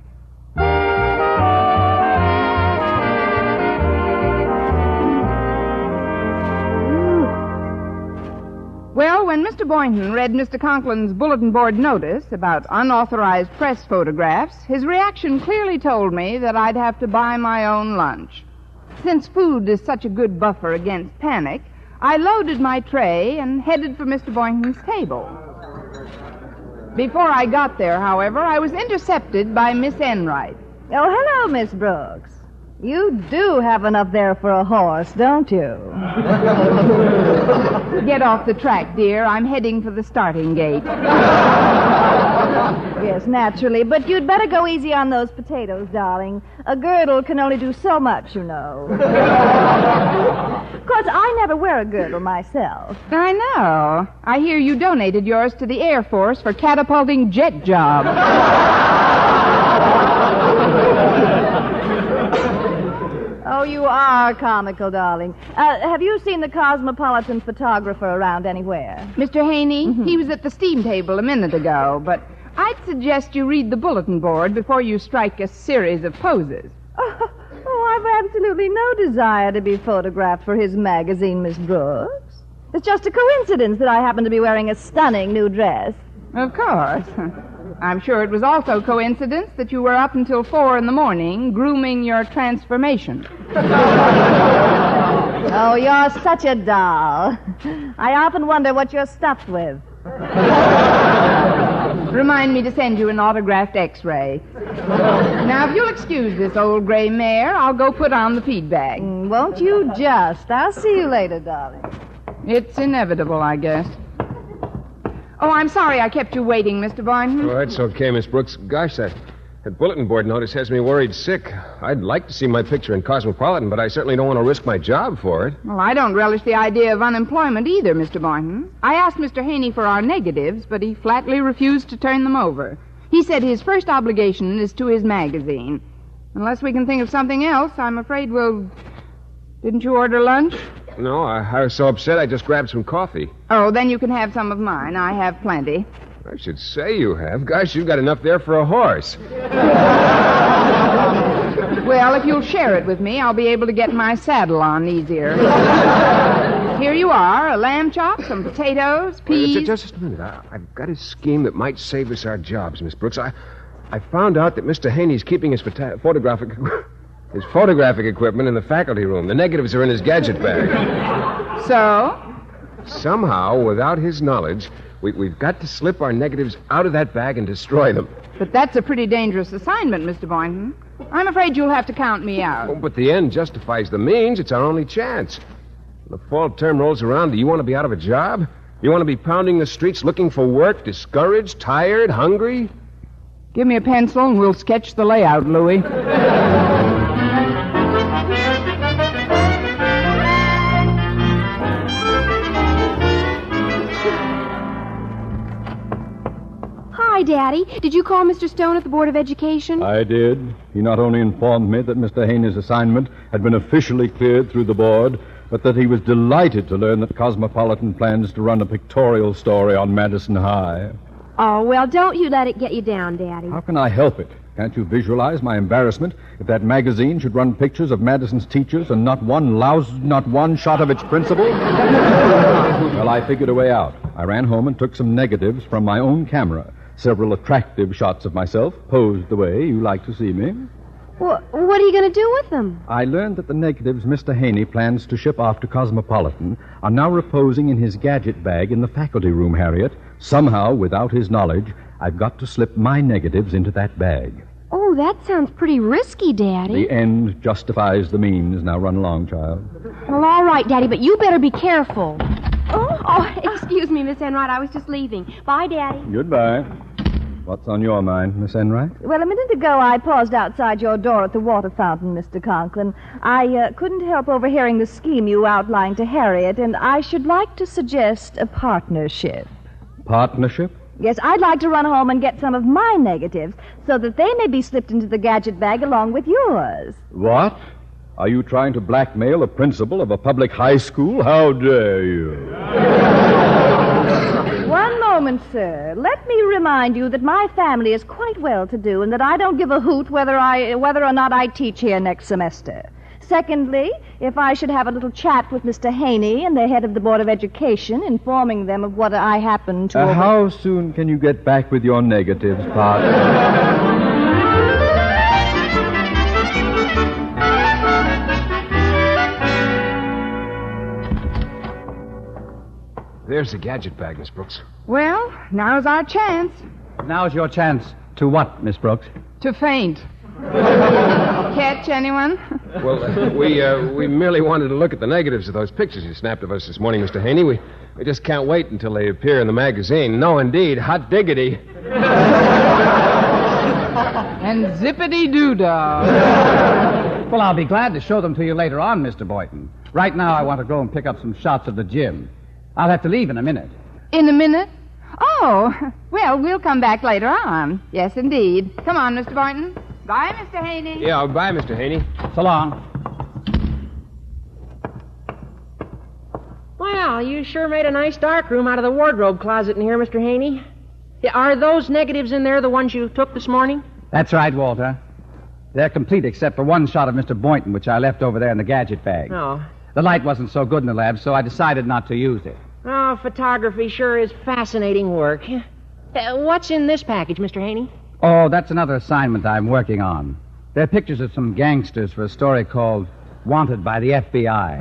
Speaker 3: Well, when Mr. Boynton read Mr. Conklin's bulletin board notice about unauthorized press photographs, his reaction clearly told me that I'd have to buy my own lunch. Since food is such a good buffer against panic, I loaded my tray and headed for Mr. Boynton's table. Before I got there, however, I was intercepted by Miss Enright.
Speaker 22: Oh, hello, Miss Brooks. You do have enough there for a horse, don't you?
Speaker 3: Get off the track, dear. I'm heading for the starting gate.
Speaker 22: Yes, naturally. But you'd better go easy on those potatoes, darling. A girdle can only do so much, you know. Of course, I never wear a girdle myself.
Speaker 3: I know. I hear you donated yours to the Air Force for catapulting jet jobs.
Speaker 22: Oh, you are comical, darling. Have you seen the Cosmopolitan photographer around anywhere?
Speaker 3: Mr. Haney, he was at the steam table a minute ago, but I'd suggest you read the bulletin board before you strike a series of poses.
Speaker 22: Oh, I've absolutely no desire to be photographed for his magazine, Miss Brooks. It's just a coincidence that I happen to be wearing a stunning new dress.
Speaker 3: Of course. I'm sure it was also coincidence that you were up until 4 a.m. grooming your transformation.
Speaker 22: Oh, you're such a doll. I often wonder what you're stuffed with.
Speaker 3: Remind me to send you an autographed X-ray. Now, if you'll excuse this old gray mare, I'll go put on the feed bag.
Speaker 22: Won't you just? I'll see you later, darling.
Speaker 3: It's inevitable, I guess. Oh, I'm sorry I kept you waiting, Mr. Boynton.
Speaker 5: Oh, that's okay, Miss Brooks. Gosh, that bulletin board notice has me worried sick. I'd like to see my picture in Cosmopolitan, but I certainly don't want to risk my job for it.
Speaker 3: Well, I don't relish the idea of unemployment either, Mr. Boynton. I asked Mr. Haney for our negatives, but he flatly refused to turn them over. He said his first obligation is to his magazine. Unless we can think of something else, I'm afraid we'll... Didn't you order lunch?
Speaker 5: No, I was so upset I just grabbed some coffee.
Speaker 3: Oh, then you can have some of mine. I have plenty.
Speaker 5: I should say you have. Gosh, you've got enough there for a horse.
Speaker 3: Well, if you'll share it with me, I'll be able to get my saddle on easier. Here you are, a lamb chop, some potatoes, peas...
Speaker 5: Just a minute. I've got a scheme that might save us our jobs, Miss Brooks. I found out that Mr. Haney's keeping his photographic equipment in the faculty room. The negatives are in his gadget bag.
Speaker 3: So?
Speaker 5: Somehow, without his knowledge, we've got to slip our negatives out of that bag and destroy them.
Speaker 3: But that's a pretty dangerous assignment, Mr. Boynton. I'm afraid you'll have to count me out.
Speaker 5: Oh, but the end justifies the means. It's our only chance. When the fall term rolls around, do you want to be out of a job? You want to be pounding the streets looking for work, discouraged, tired, hungry?
Speaker 3: Give me a pencil and we'll sketch the layout, Louie.
Speaker 7: Hi, Daddy. Did you call Mr. Stone at the Board of Education?
Speaker 2: I did. He not only informed me that Mr. Haney's assignment had been officially cleared through the board, but that he was delighted to learn that Cosmopolitan plans to run a pictorial story on Madison High.
Speaker 1: Oh, well, don't you let it get you down, Daddy.
Speaker 2: How can I help it? Can't you visualize my embarrassment if that magazine should run pictures of Madison's teachers and not one shot of its principal? Well, I figured a way out. I ran home and took some negatives from my own camera. Several attractive shots of myself, posed the way you like to see me.
Speaker 1: What are you going to do with them?
Speaker 2: I learned that the negatives Mr. Haney plans to ship off to Cosmopolitan are now reposing in his gadget bag in the faculty room, Harriet. Somehow, without his knowledge, I've got to slip my negatives into that bag.
Speaker 1: Oh, that sounds pretty risky, Daddy.
Speaker 2: The end justifies the means. Now run along, child.
Speaker 1: Well, all right, Daddy, but you better be careful. Oh, excuse me, Miss Enright. I was just leaving. Bye, Daddy.
Speaker 2: Goodbye. What's on your mind, Miss Enright?
Speaker 22: Well, a minute ago I paused outside your door at the water fountain, Mr. Conklin. I couldn't help overhearing the scheme you outlined to Harriet, and I should like to suggest a partnership.
Speaker 2: Partnership?
Speaker 22: Yes, I'd like to run home and get some of my negatives so that they may be slipped into the gadget bag along with yours.
Speaker 2: What? Are you trying to blackmail a principal of a public high school? How dare you?
Speaker 22: One moment, sir. Let me remind you that my family is quite well-to-do and that I don't give a hoot whether or not I teach here next semester. Secondly, if I should have a little chat with Mr. Haney and the head of the Board of Education, informing them of what I happen to...
Speaker 2: How soon can you get back with your negatives, partner?
Speaker 5: There's the gadget bag, Miss Brooks.
Speaker 3: Well, now's our chance.
Speaker 21: Now's your chance. To what, Miss Brooks?
Speaker 3: To faint. Catch anyone?
Speaker 5: Well, we merely wanted to look at the negatives of those pictures you snapped of us this morning, Mr. Haney. We just can't wait until they appear in the magazine. No, indeed. Hot diggity.
Speaker 3: And zippity-doo-dah.
Speaker 21: Well, I'll be glad to show them to you later on, Mr. Boynton. Right now, I want to go and pick up some shots of the gym. I'll have to leave in a minute.
Speaker 3: In a minute? Oh, well, we'll come back later on. Yes, indeed. Come on, Mr. Boynton. Bye, Mr. Haney.
Speaker 5: Yeah, bye, Mr. Haney.
Speaker 21: So long.
Speaker 8: Well, you sure made a nice darkroom out of the wardrobe closet in here, Mr. Haney. Are those negatives in there the ones you took this morning?
Speaker 21: That's right, Walter. They're complete except for one shot of Mr. Boynton, which I left over there in the gadget bag.
Speaker 8: Oh.
Speaker 21: The light wasn't so good in the lab, so I decided not to use it.
Speaker 8: Oh, photography sure is fascinating work. What's in this package, Mr. Haney?
Speaker 21: Oh, that's another assignment I'm working on. They're pictures of some gangsters for a story called Wanted by the FBI.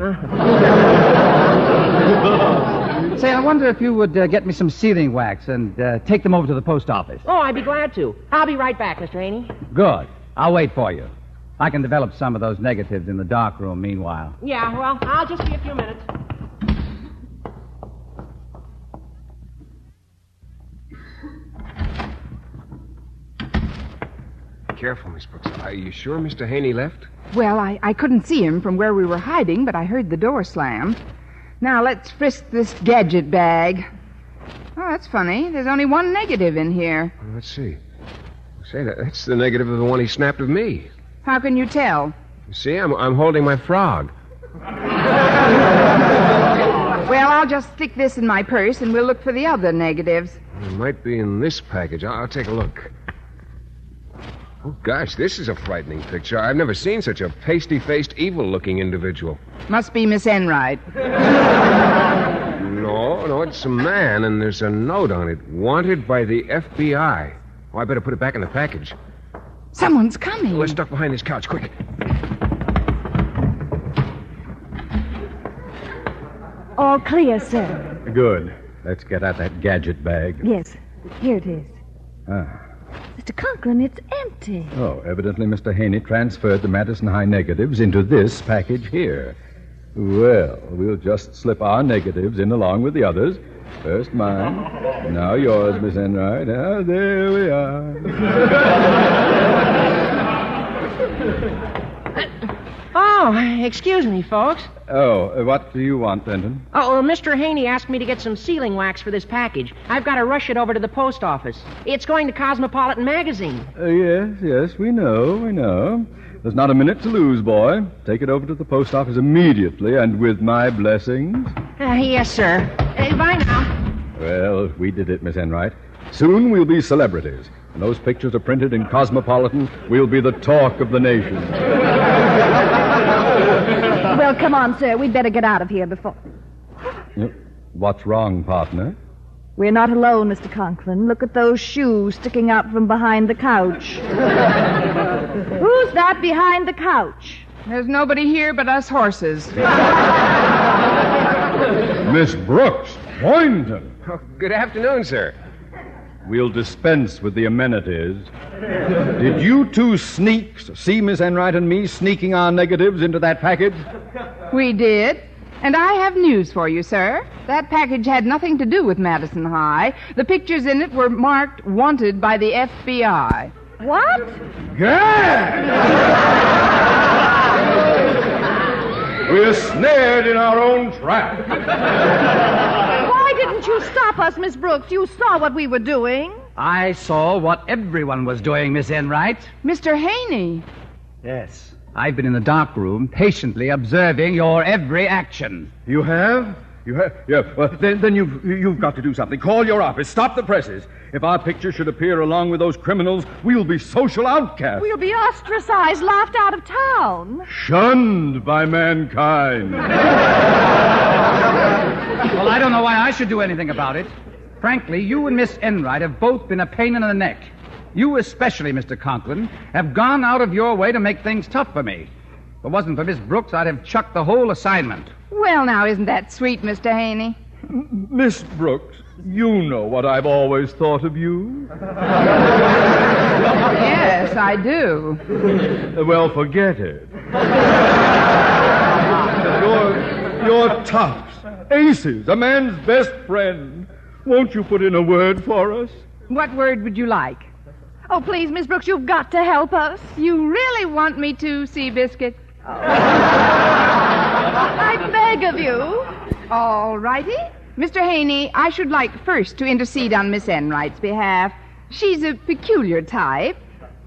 Speaker 21: Say, I wonder if you would get me some sealing wax and take them over to the post office.
Speaker 8: Oh, I'd be glad to. I'll be right back, Mr. Haney.
Speaker 21: Good. I'll wait for you. I can develop some of those negatives in the darkroom meanwhile.
Speaker 8: Yeah, well, I'll just be a few minutes.
Speaker 5: Careful, Miss Brooks. Are you sure Mr. Haney left?
Speaker 3: Well, I couldn't see him from where we were hiding, but I heard the door slam. Now, let's frisk this gadget bag. Oh, that's funny. There's only one negative in here.
Speaker 5: Well, let's see. Say, that's the negative of the one he snapped of me.
Speaker 3: How can you tell?
Speaker 5: You see, I'm holding my frog.
Speaker 3: Well, I'll just stick this in my purse, and we'll look for the other negatives.
Speaker 5: It might be in this package. I'll take a look. Oh, gosh, this is a frightening picture. I've never seen such a pasty-faced, evil-looking individual.
Speaker 3: Must be Miss Enright.
Speaker 5: No, it's a man, and there's a note on it. Wanted by the FBI. Oh, I better put it back in the package.
Speaker 3: Someone's coming.
Speaker 5: Let's duck behind this couch, quick.
Speaker 22: All clear, sir.
Speaker 2: Good. Let's get at that gadget bag.
Speaker 22: Yes, here it is.
Speaker 2: Ah.
Speaker 22: Mr. Conklin, it's empty.
Speaker 2: Oh, evidently Mr. Haney transferred the Madison High negatives into this package here. Well, we'll just slip our negatives in along with the others. First mine, now yours, Miss Enright. Ah, there we are.
Speaker 8: Oh, excuse me, folks.
Speaker 2: Oh, what do you want, Denton?
Speaker 8: Oh, Mr. Haney asked me to get some sealing wax for this package. I've got to rush it over to the post office. It's going to Cosmopolitan magazine.
Speaker 2: Yes, we know. There's not a minute to lose, boy. Take it over to the post office immediately and with my blessings.
Speaker 8: Yes, sir. Bye now.
Speaker 2: Well, we did it, Miss Enright. Soon we'll be celebrities. When those pictures are printed in Cosmopolitan, we'll be the talk of the nation.
Speaker 22: Well, come on, sir. We'd better get out of here before...
Speaker 2: What's wrong, partner?
Speaker 22: We're not alone, Mr. Conklin. Look at those shoes sticking out from behind the couch. Who's that behind the couch?
Speaker 3: There's nobody here but us horses.
Speaker 2: Miss Brooks, Boynton.
Speaker 5: Oh, good afternoon, sir.
Speaker 2: We'll dispense with the amenities. Did you two sneaks see Miss Enright and me sneaking our negatives into that package?
Speaker 3: We did. And I have news for you, sir. That package had nothing to do with Madison High. The pictures in it were marked wanted by the FBI.
Speaker 22: What?
Speaker 2: We're snared in our own trap.
Speaker 22: Why didn't you stop us, Miss Brooks? You saw what we were doing.
Speaker 21: I saw what everyone was doing, Miss Enright.
Speaker 3: Mr. Haney.
Speaker 21: Yes. I've been in the dark room, patiently observing your every action.
Speaker 2: You have? You have? Yeah. Well, then you've got to do something. Call your office. Stop the presses. If our picture should appear along with those criminals, we'll be social outcasts.
Speaker 22: We'll be ostracized, laughed out of town.
Speaker 2: Shunned by mankind.
Speaker 21: Well, I don't know why I should do anything about it. Frankly, you and Miss Enright have both been a pain in the neck. You especially, Mr. Conklin, have gone out of your way to make things tough for me. If it wasn't for Miss Brooks, I'd have chucked the whole assignment.
Speaker 3: Well, now, isn't that sweet, Mr. Haney?
Speaker 2: Miss Brooks, you know what I've always thought of you.
Speaker 3: Yes, I do.
Speaker 2: Well, forget it. You're toughs, aces, a man's best friend. Won't you put in a word for us?
Speaker 3: What word would you like?
Speaker 22: Oh, please, Miss Brooks, you've got to help us.
Speaker 3: You really want me to, Seabiscuit?
Speaker 22: Oh. I beg of you.
Speaker 3: All righty. Mr. Haney, I should like first to intercede on Miss Enright's behalf. She's a peculiar type.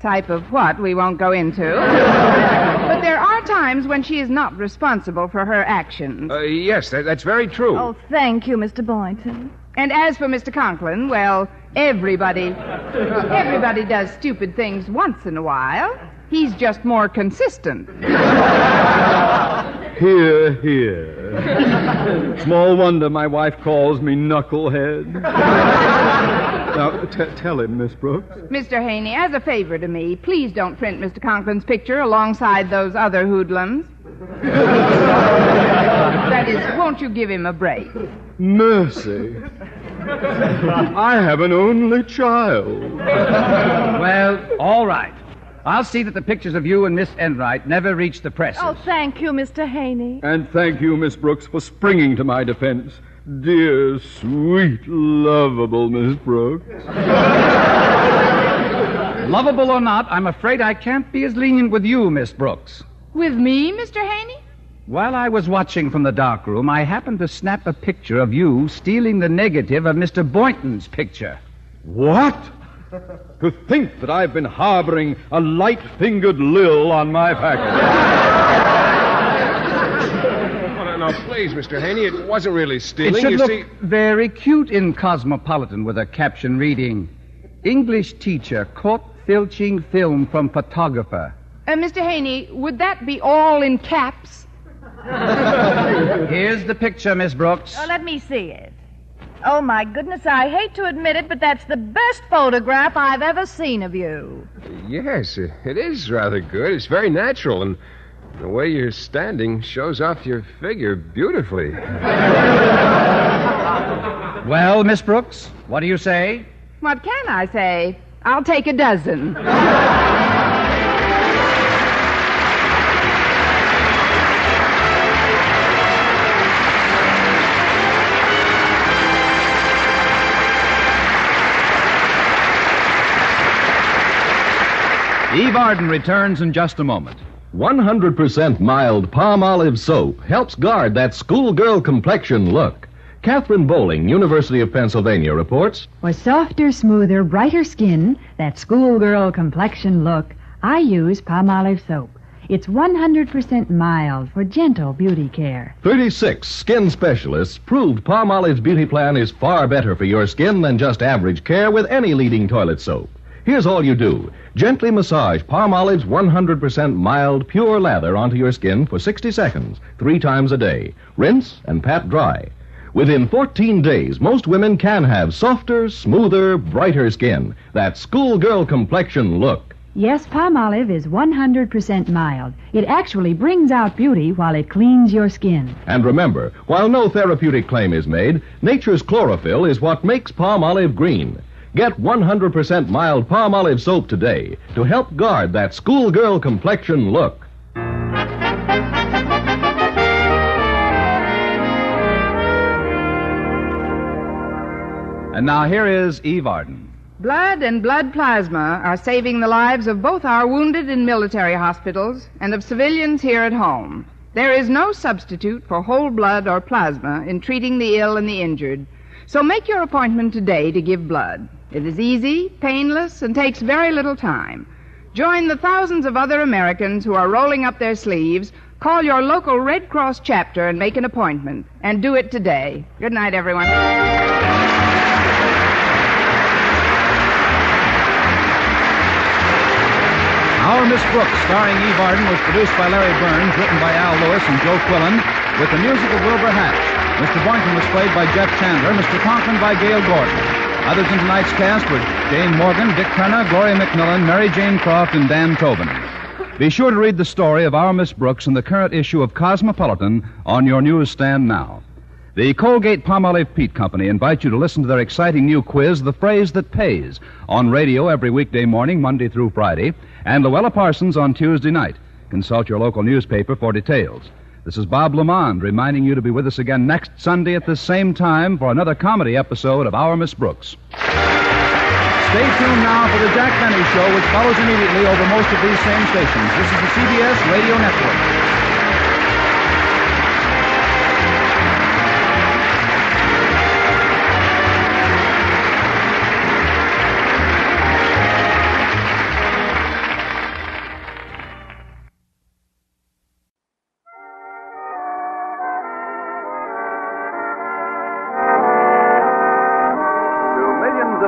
Speaker 3: Type of what we won't go into. But there are times when she is not responsible for her actions.
Speaker 5: Yes, that's very true.
Speaker 22: Oh, thank you, Mr. Boynton.
Speaker 3: And as for Mr. Conklin, well, everybody does stupid things once in a while. He's just more consistent.
Speaker 2: Hear, hear. Small wonder my wife calls me knucklehead. Now, tell him, Miss Brooks.
Speaker 3: Mr. Haney, as a favor to me, please don't print Mr. Conklin's picture alongside those other hoodlums. That is, won't you give him a break?
Speaker 2: Mercy. I have an only child.
Speaker 21: Well, all right. I'll see that the pictures of you and Miss Enright never reach the press.
Speaker 22: Oh, thank you, Mr. Haney.
Speaker 2: And thank you, Miss Brooks, for springing to my defense. Dear, sweet, lovable Miss Brooks.
Speaker 21: Lovable or not, I'm afraid I can't be as lenient with you, Miss Brooks.
Speaker 3: With me, Mr. Haney?
Speaker 21: While I was watching from the dark room, I happened to snap a picture of you stealing the negative of Mr. Boynton's picture.
Speaker 2: What? To think that I've been harboring a light-fingered Lil on my package.
Speaker 5: Now, please, Mr. Haney, it wasn't really stealing.
Speaker 21: It should
Speaker 5: you
Speaker 21: look
Speaker 5: see...
Speaker 21: very cute in Cosmopolitan with a caption reading, English teacher caught filching film from photographer.
Speaker 3: Mr. Haney, would that be all in caps?
Speaker 21: Here's the picture, Miss Brooks.
Speaker 22: Oh, let me see it. Oh, my goodness, I hate to admit it, but that's the best photograph I've ever seen of you.
Speaker 5: Yes, it is rather good. It's very natural, and the way you're standing shows off your figure beautifully.
Speaker 21: Well, Miss Brooks, what do you say?
Speaker 3: What can I say? I'll take a dozen.
Speaker 18: Eve Arden returns in just a moment. 100% mild palm olive soap helps guard that schoolgirl complexion look. Catherine Bowling, University of Pennsylvania, reports.
Speaker 9: For softer, smoother, brighter skin, that schoolgirl complexion look, I use palm olive soap. It's 100% mild for gentle beauty care.
Speaker 19: 36 skin specialists proved Palmolive's beauty plan is far better for your skin than just average care with any leading toilet soap. Here's all you do. Gently massage Palmolive's 100% mild, pure lather onto your skin for 60 seconds, 3 times a day. Rinse and pat dry. Within 14 days, most women can have softer, smoother, brighter skin. That schoolgirl complexion look.
Speaker 9: Yes, Palmolive is 100% mild. It actually brings out beauty while it cleans your skin.
Speaker 19: And remember, while no therapeutic claim is made, nature's chlorophyll is what makes Palmolive green. Get 100% mild Palmolive soap today to help guard that schoolgirl complexion look.
Speaker 18: And now here is Eve Arden.
Speaker 3: Blood and blood plasma are saving the lives of both our wounded in military hospitals and of civilians here at home. There is no substitute for whole blood or plasma in treating the ill and the injured. So make your appointment today to give blood. It is easy, painless, and takes very little time. Join the thousands of other Americans who are rolling up their sleeves. Call your local Red Cross chapter and make an appointment. And do it today. Good night, everyone.
Speaker 18: Our Miss Brooks, starring Eve Arden, was produced by Larry Burns, written by Al Lewis and Joe Quillen, with the music of Wilbur Hatch. Mr. Boynton was played by Jeff Chandler, Mr. Conklin by Gail Gordon. Others in tonight's cast were Jane Morgan, Dick Turner, Gloria McMillan, Mary Jane Croft, and Dan Tobin. Be sure to read the story of Our Miss Brooks in the current issue of Cosmopolitan on your newsstand now. The Colgate-Palmolive Peat Company invite you to listen to their exciting new quiz, The Phrase That Pays, on radio every weekday morning, Monday through Friday, and Luella Parsons on Tuesday night. Consult your local newspaper for details. This is Bob Lamond reminding you to be with us again next Sunday at the same time for another comedy episode of Our Miss Brooks. Stay tuned now for the Jack Benny Show, which follows immediately over most of these same stations. This is the CBS Radio Network.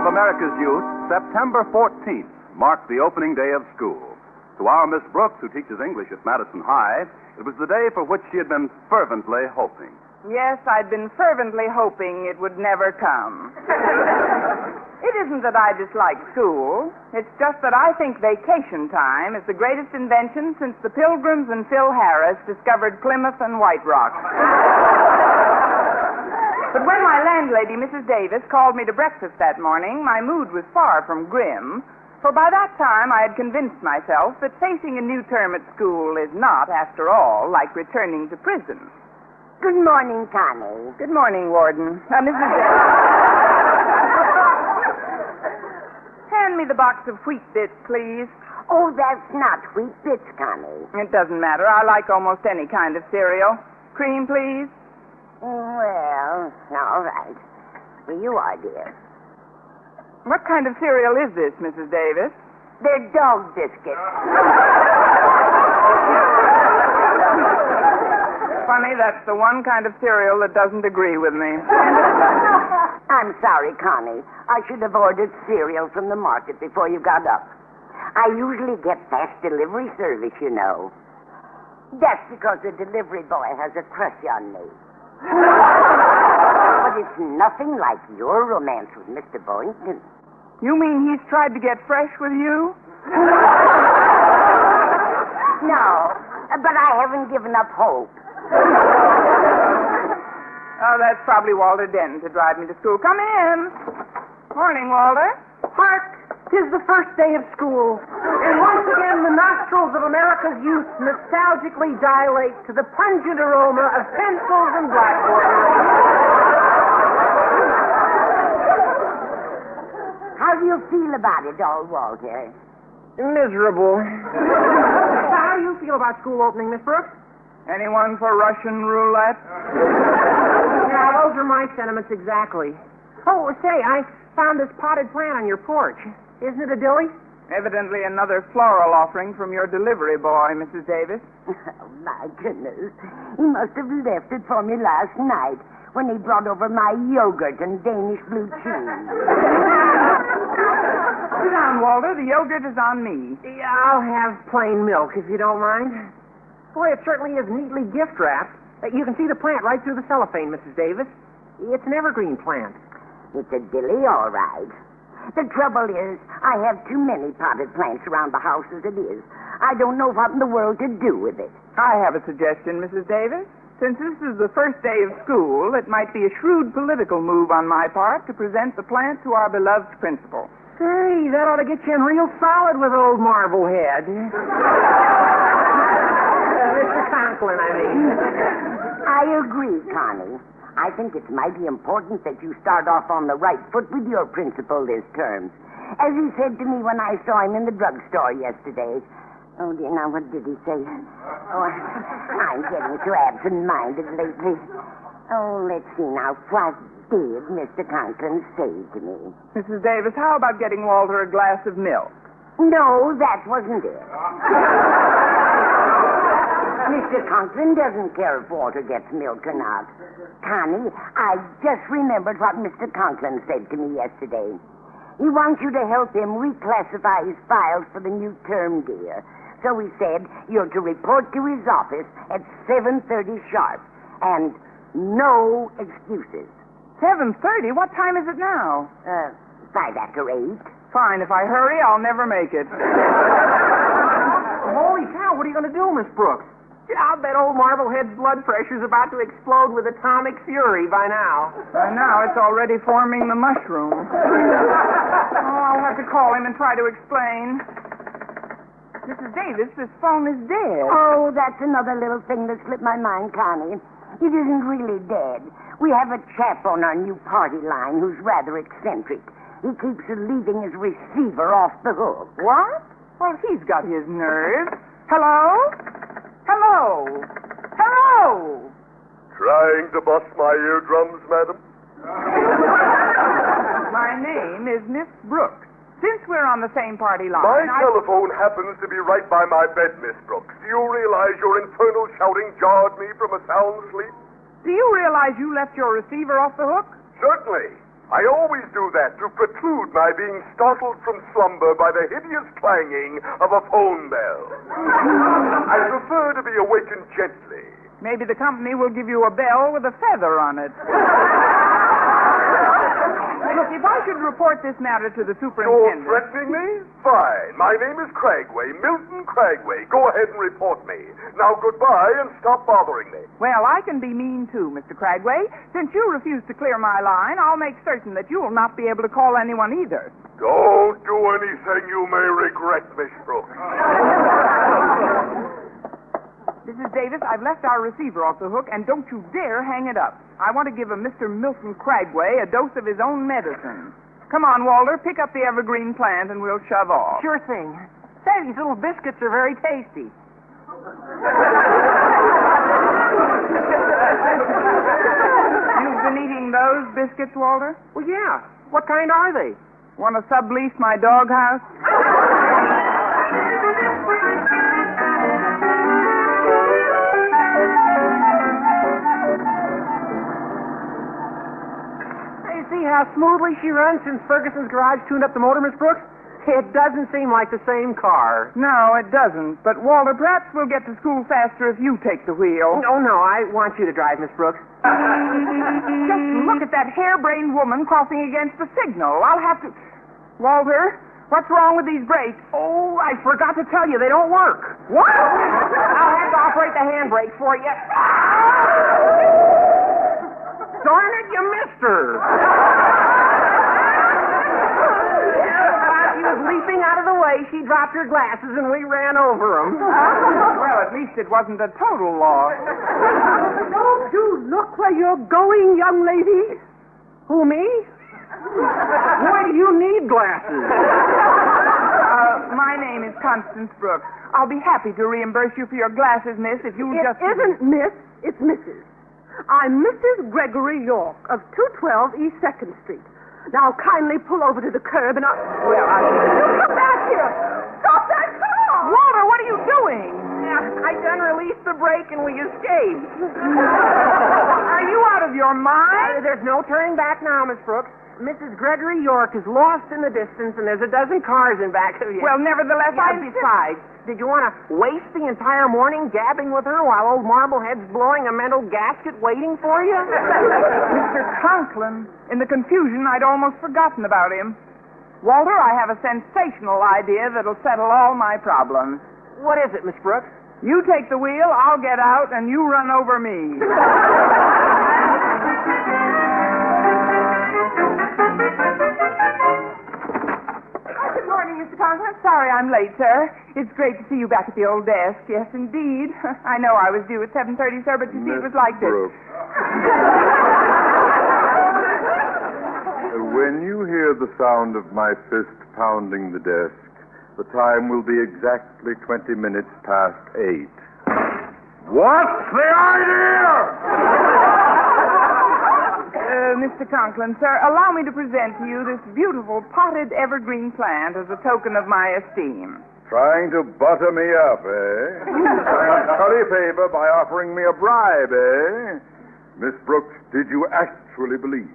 Speaker 11: America's youth, September 14th marked the opening day of school. To our Miss Brooks, who teaches English at Madison High, it was the day for which she had been fervently hoping.
Speaker 12: Yes, I'd been fervently hoping it would never come. It isn't that I dislike school. It's just that I think vacation time is the greatest invention since the Pilgrims and Phil Harris discovered Plymouth and White Rock. But when my landlady, Mrs. Davis, called me to breakfast that morning, my mood was far from grim, for by that time I had convinced myself that facing a new term at school is not, after all, like returning to prison.
Speaker 4: Good morning, Connie.
Speaker 12: Good morning, Warden. Mrs. Davis. Hand me the box of wheat bits, please.
Speaker 4: Oh, that's not wheat bits, Connie.
Speaker 12: It doesn't matter. I like almost any kind of cereal. Cream, please.
Speaker 4: Well, all right. Here you are, dear.
Speaker 12: What kind of cereal is this, Mrs. Davis?
Speaker 4: They're dog biscuits.
Speaker 12: Funny, that's the one kind of cereal that doesn't agree with me.
Speaker 4: I'm sorry, Connie. I should have ordered cereal from the market before you got up. I usually get fast delivery service, you know. That's because the delivery boy has a crush on me. But it's nothing like your romance with Mr. Boynton.
Speaker 12: You mean he's tried to get fresh with you?
Speaker 4: No, but I haven't given up hope.
Speaker 12: Oh, that's probably Walter Denton to drive me to school. Come in. Morning, Walter.
Speaker 13: Hark! 'Tis the first day of school, and once again the nostrils of America's youth nostalgically dilate to the pungent aroma of pencils and blackboard erasers.
Speaker 4: How do you feel about it all, Walter?
Speaker 13: Miserable. How do you feel about school opening, Miss Brooks?
Speaker 12: Anyone for Russian roulette?
Speaker 13: Yeah, those are my sentiments exactly. Oh, say, I found this potted plant on your porch. Isn't it a dilly?
Speaker 12: Evidently another floral offering from your delivery boy, Mrs. Davis.
Speaker 4: Oh, my goodness. He must have left it for me last night when he brought over my yogurt and Danish blue cheese.
Speaker 12: Sit down, Walter. The yogurt is on me.
Speaker 13: Yeah, I'll have plain milk, if you don't mind. Boy, it certainly is neatly gift wrapped. You can see the plant right through the cellophane, Mrs. Davis. It's an evergreen plant.
Speaker 4: It's a dilly, all right. The trouble is, I have too many potted plants around the house as it is. I don't know what in the world to do with it.
Speaker 12: I have a suggestion, Mrs. Davis. Since this is the first day of school, it might be a shrewd political move on my part to present the plant to our beloved principal.
Speaker 13: Hey, that ought to get you in real solid with old Marblehead. Mr. Conklin, I mean.
Speaker 4: I agree, Connie. I think it's mighty important that you start off on the right foot with your principal this term. As he said to me when I saw him in the drugstore yesterday. Oh, dear, now, what did he say? Oh, I'm getting so absent-minded lately. Oh, let's see now. What did Mr. Conklin say to me?
Speaker 12: Mrs. Davis, how about getting Walter a glass of milk?
Speaker 4: No, that wasn't it. Mr. Conklin doesn't care if Walter gets milk or not. Connie, I just remembered what Mr. Conklin said to me yesterday. He wants you to help him reclassify his files for the new term, dear. So he said you're to report to his office at 7:30 sharp. And no excuses.
Speaker 12: 7:30? What time is it now?
Speaker 4: 8:05.
Speaker 12: Fine. If I hurry, I'll never make it.
Speaker 13: Holy cow, what are you going to do, Miss Brooks? I'll bet old Marblehead's blood pressure's about to explode with atomic fury by now.
Speaker 12: By now, it's already forming the mushroom. I'll have to call him and try to explain. Mrs. Davis, this phone is dead.
Speaker 4: Oh, that's another little thing that slipped my mind, Connie. It isn't really dead. We have a chap on our new party line who's rather eccentric. He keeps leaving his receiver off the hook.
Speaker 12: What? Well, he's got his nerve. Hello? Hello? Hello?
Speaker 14: Trying to bust my eardrums, madam?
Speaker 12: My name is Miss Brooks. Since we're on the same party line...
Speaker 14: My telephone happens to be right by my bed, Miss Brooks. Do you realize your infernal shouting jarred me from a sound sleep?
Speaker 12: Do you realize you left your receiver off the hook?
Speaker 14: Certainly. I always do that to preclude my being startled from slumber by the hideous clanging of a phone bell. I prefer to be awakened gently.
Speaker 12: Maybe the company will give you a bell with a feather on it. Look, if I should report this matter to the superintendent...
Speaker 14: You're threatening me? Fine. My name is Cragway, Milton Cragway. Go ahead and report me. Now, goodbye, and stop bothering me.
Speaker 12: Well, I can be mean, too, Mr. Cragway. Since you refuse to clear my line, I'll make certain that you will not be able to call anyone either.
Speaker 14: Don't do anything you may regret, Miss Brooks.
Speaker 12: Mrs. Davis, I've left our receiver off the hook, and don't you dare hang it up. I want to give a Mr. Milton Cragway a dose of his own medicine. Come on, Walter, pick up the evergreen plant, and we'll shove off.
Speaker 13: Sure thing. Say, these little biscuits are very tasty.
Speaker 12: You've been eating those biscuits, Walter?
Speaker 13: Well, yeah. What kind are they?
Speaker 12: Want to sublease my doghouse?
Speaker 13: See how smoothly she runs since Ferguson's garage tuned up the motor, Miss Brooks? It doesn't seem like the same car.
Speaker 12: No, it doesn't. But, Walter, perhaps we'll get to school faster if you take the wheel.
Speaker 13: Oh, no, I want you to drive, Miss Brooks.
Speaker 12: Just look at that harebrained woman crossing against the signal. I'll have to... Walter, what's wrong with these brakes?
Speaker 13: Oh, I forgot to tell you, they don't work.
Speaker 12: What?
Speaker 13: I'll have to operate the handbrake for you. Darn it, you missed her. While she was leaping out of the way, she dropped her glasses and we ran over them.
Speaker 12: Well, at least it wasn't a total loss.
Speaker 13: Don't you look where you're going, young lady? Who, me? Why do you need glasses?
Speaker 12: My name is Constance Brooks. I'll be happy to reimburse you for your glasses, miss, if you just...
Speaker 17: It isn't Miss, it's Mrs. I'm Mrs. Gregory York of 212 East 2nd Street. Now, kindly pull over to the curb and I'll... Well, come back here! Stop that car! Walter, what are you doing?
Speaker 13: I done released the brake and we escaped. Are you out of your mind? There's no turning back now, Miss Brooks. Mrs. Gregory York is lost in the distance, and there's a dozen cars in back of you.
Speaker 3: Well, nevertheless,
Speaker 13: Besides, did you want to waste the entire morning gabbing with her while old Marblehead's blowing a mental gasket waiting for you?
Speaker 3: Mr. Conklin, in the confusion, I'd almost forgotten about him. Walter, I have a sensational idea that'll settle all my problems.
Speaker 13: What is it, Miss Brooks?
Speaker 3: You take the wheel, I'll get out, and you run over me. Good morning, Mr. Conklin. Sorry I'm late, sir. It's great to see you back at the old desk. Yes, indeed. I know I was due at 7:30, sir, but you see, it was like this.
Speaker 14: When you hear the sound of my fist pounding the desk, the time will be exactly 20 minutes past 8. What's the idea?
Speaker 3: Mr. Conklin, sir, allow me to present to you this beautiful potted evergreen plant as a token of my esteem.
Speaker 14: Trying to butter me up, eh? Trying to curry favor by offering me a bribe, eh? Miss Brooks, did you actually believe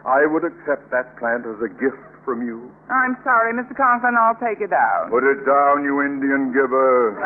Speaker 14: I would accept that plant as a gift from you?
Speaker 3: I'm sorry, Mr. Conklin, I'll take it down.
Speaker 14: Put it down, you Indian giver.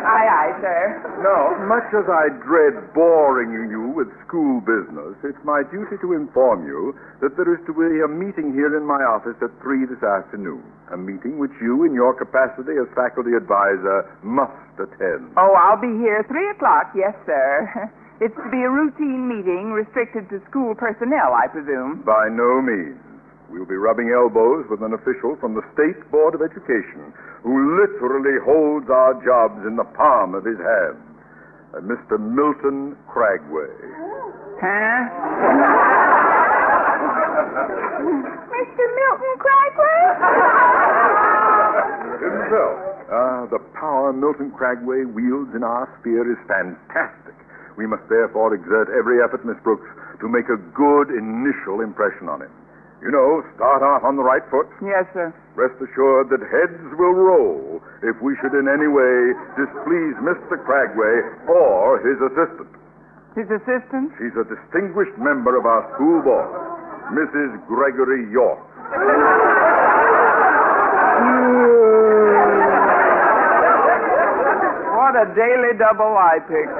Speaker 3: Aye, aye, sir.
Speaker 14: Now, much as I dread boring you with school business, it's my duty to inform you that there is to be a meeting here in my office at 3 this afternoon. A meeting which you, in your capacity as faculty advisor, must attend.
Speaker 3: Oh, I'll be here 3 o'clock, yes, sir. It's to be a routine meeting restricted to school personnel, I presume.
Speaker 14: By no means. We'll be rubbing elbows with an official from the State Board of Education who literally holds our jobs in the palm of his hand. Mr. Milton Cragway.
Speaker 3: Huh?
Speaker 15: Mr. Milton Cragway?
Speaker 14: Himself. The power Milton Cragway wields in our sphere is fantastic. We must therefore exert every effort, Miss Brooks, to make a good initial impression on him. You know, start off on the right foot.
Speaker 3: Yes, sir.
Speaker 14: Rest assured that heads will roll if we should in any way displease Mr. Cragway or his assistant.
Speaker 3: His assistant?
Speaker 14: She's a distinguished member of our school board, Mrs. Gregory York.
Speaker 3: What a daily double I picked.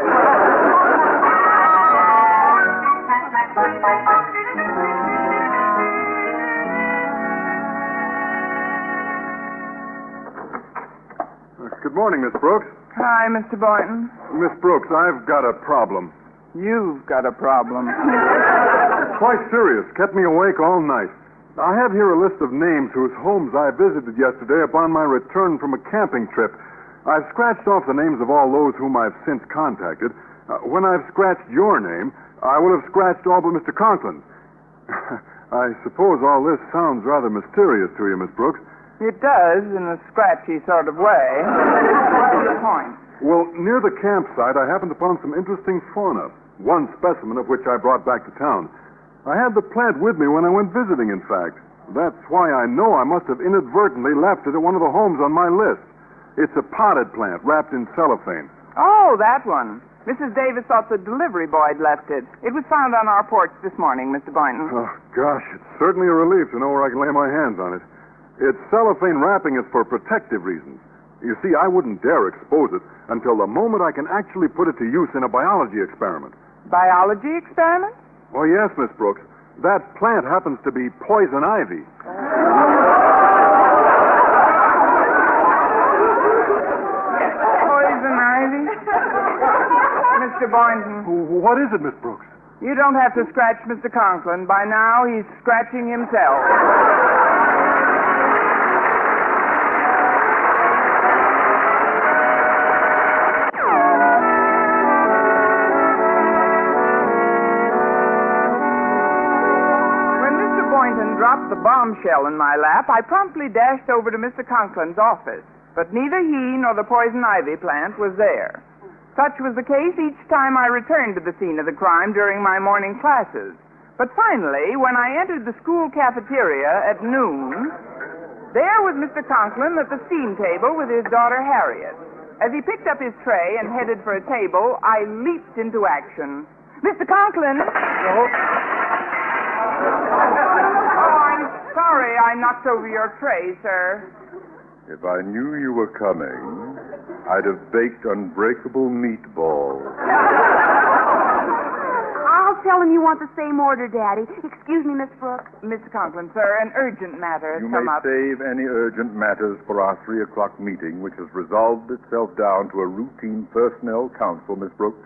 Speaker 14: Good morning, Miss Brooks.
Speaker 3: Hi, Mr. Boynton.
Speaker 14: Miss Brooks, I've got a problem.
Speaker 3: You've got a problem.
Speaker 14: It's quite serious. Kept me awake all night. I have here a list of names whose homes I visited yesterday upon my return from a camping trip. I've scratched off the names of all those whom I've since contacted. When I've scratched your name, I will have scratched all but Mr. Conklin. I suppose all this sounds rather mysterious to you, Miss Brooks.
Speaker 3: It does, in a scratchy sort of way. What's the point?
Speaker 14: Well, near the campsite, I happened upon some interesting fauna, one specimen of which I brought back to town. I had the plant with me when I went visiting, in fact. That's why I know I must have inadvertently left it at one of the homes on my list. It's a potted plant wrapped in cellophane.
Speaker 3: Oh, that one. Mrs. Davis thought the delivery boy had left it. It was found on our porch this morning, Mr. Boynton.
Speaker 14: Oh, gosh, it's certainly a relief to know where I can lay my hands on it. Its cellophane wrapping is for protective reasons. You see, I wouldn't dare expose it until the moment I can actually put it to use in a biology experiment.
Speaker 3: Biology experiment?
Speaker 14: Oh, yes, Miss Brooks. That plant happens to be poison ivy.
Speaker 3: Poison ivy? Mr. Boynton.
Speaker 14: What is it, Miss Brooks?
Speaker 3: You don't have to scratch Mr. Conklin. By now, he's scratching himself. Dropped the bombshell in my lap, I promptly dashed over to Mr. Conklin's office. But neither he nor the poison ivy plant was there. Such was the case each time I returned to the scene of the crime during my morning classes.
Speaker 12: But finally, when I entered the school cafeteria at noon, there was Mr. Conklin at the steam table with his daughter Harriet. As he picked up his tray and headed for a table, I leaped into action. Mr. Conklin! Oh, I'm sorry I knocked over your tray, sir.
Speaker 14: If I knew you were coming, I'd have baked unbreakable meatballs.
Speaker 15: I'll tell him you want the same order, Daddy. Excuse me, Miss Brooks.
Speaker 12: Mr. Conklin, sir, an urgent matter has
Speaker 14: You
Speaker 12: come
Speaker 14: may
Speaker 12: up.
Speaker 14: save any urgent matters for our 3 o'clock meeting, which has resolved itself down to a routine personnel council, Miss Brooks.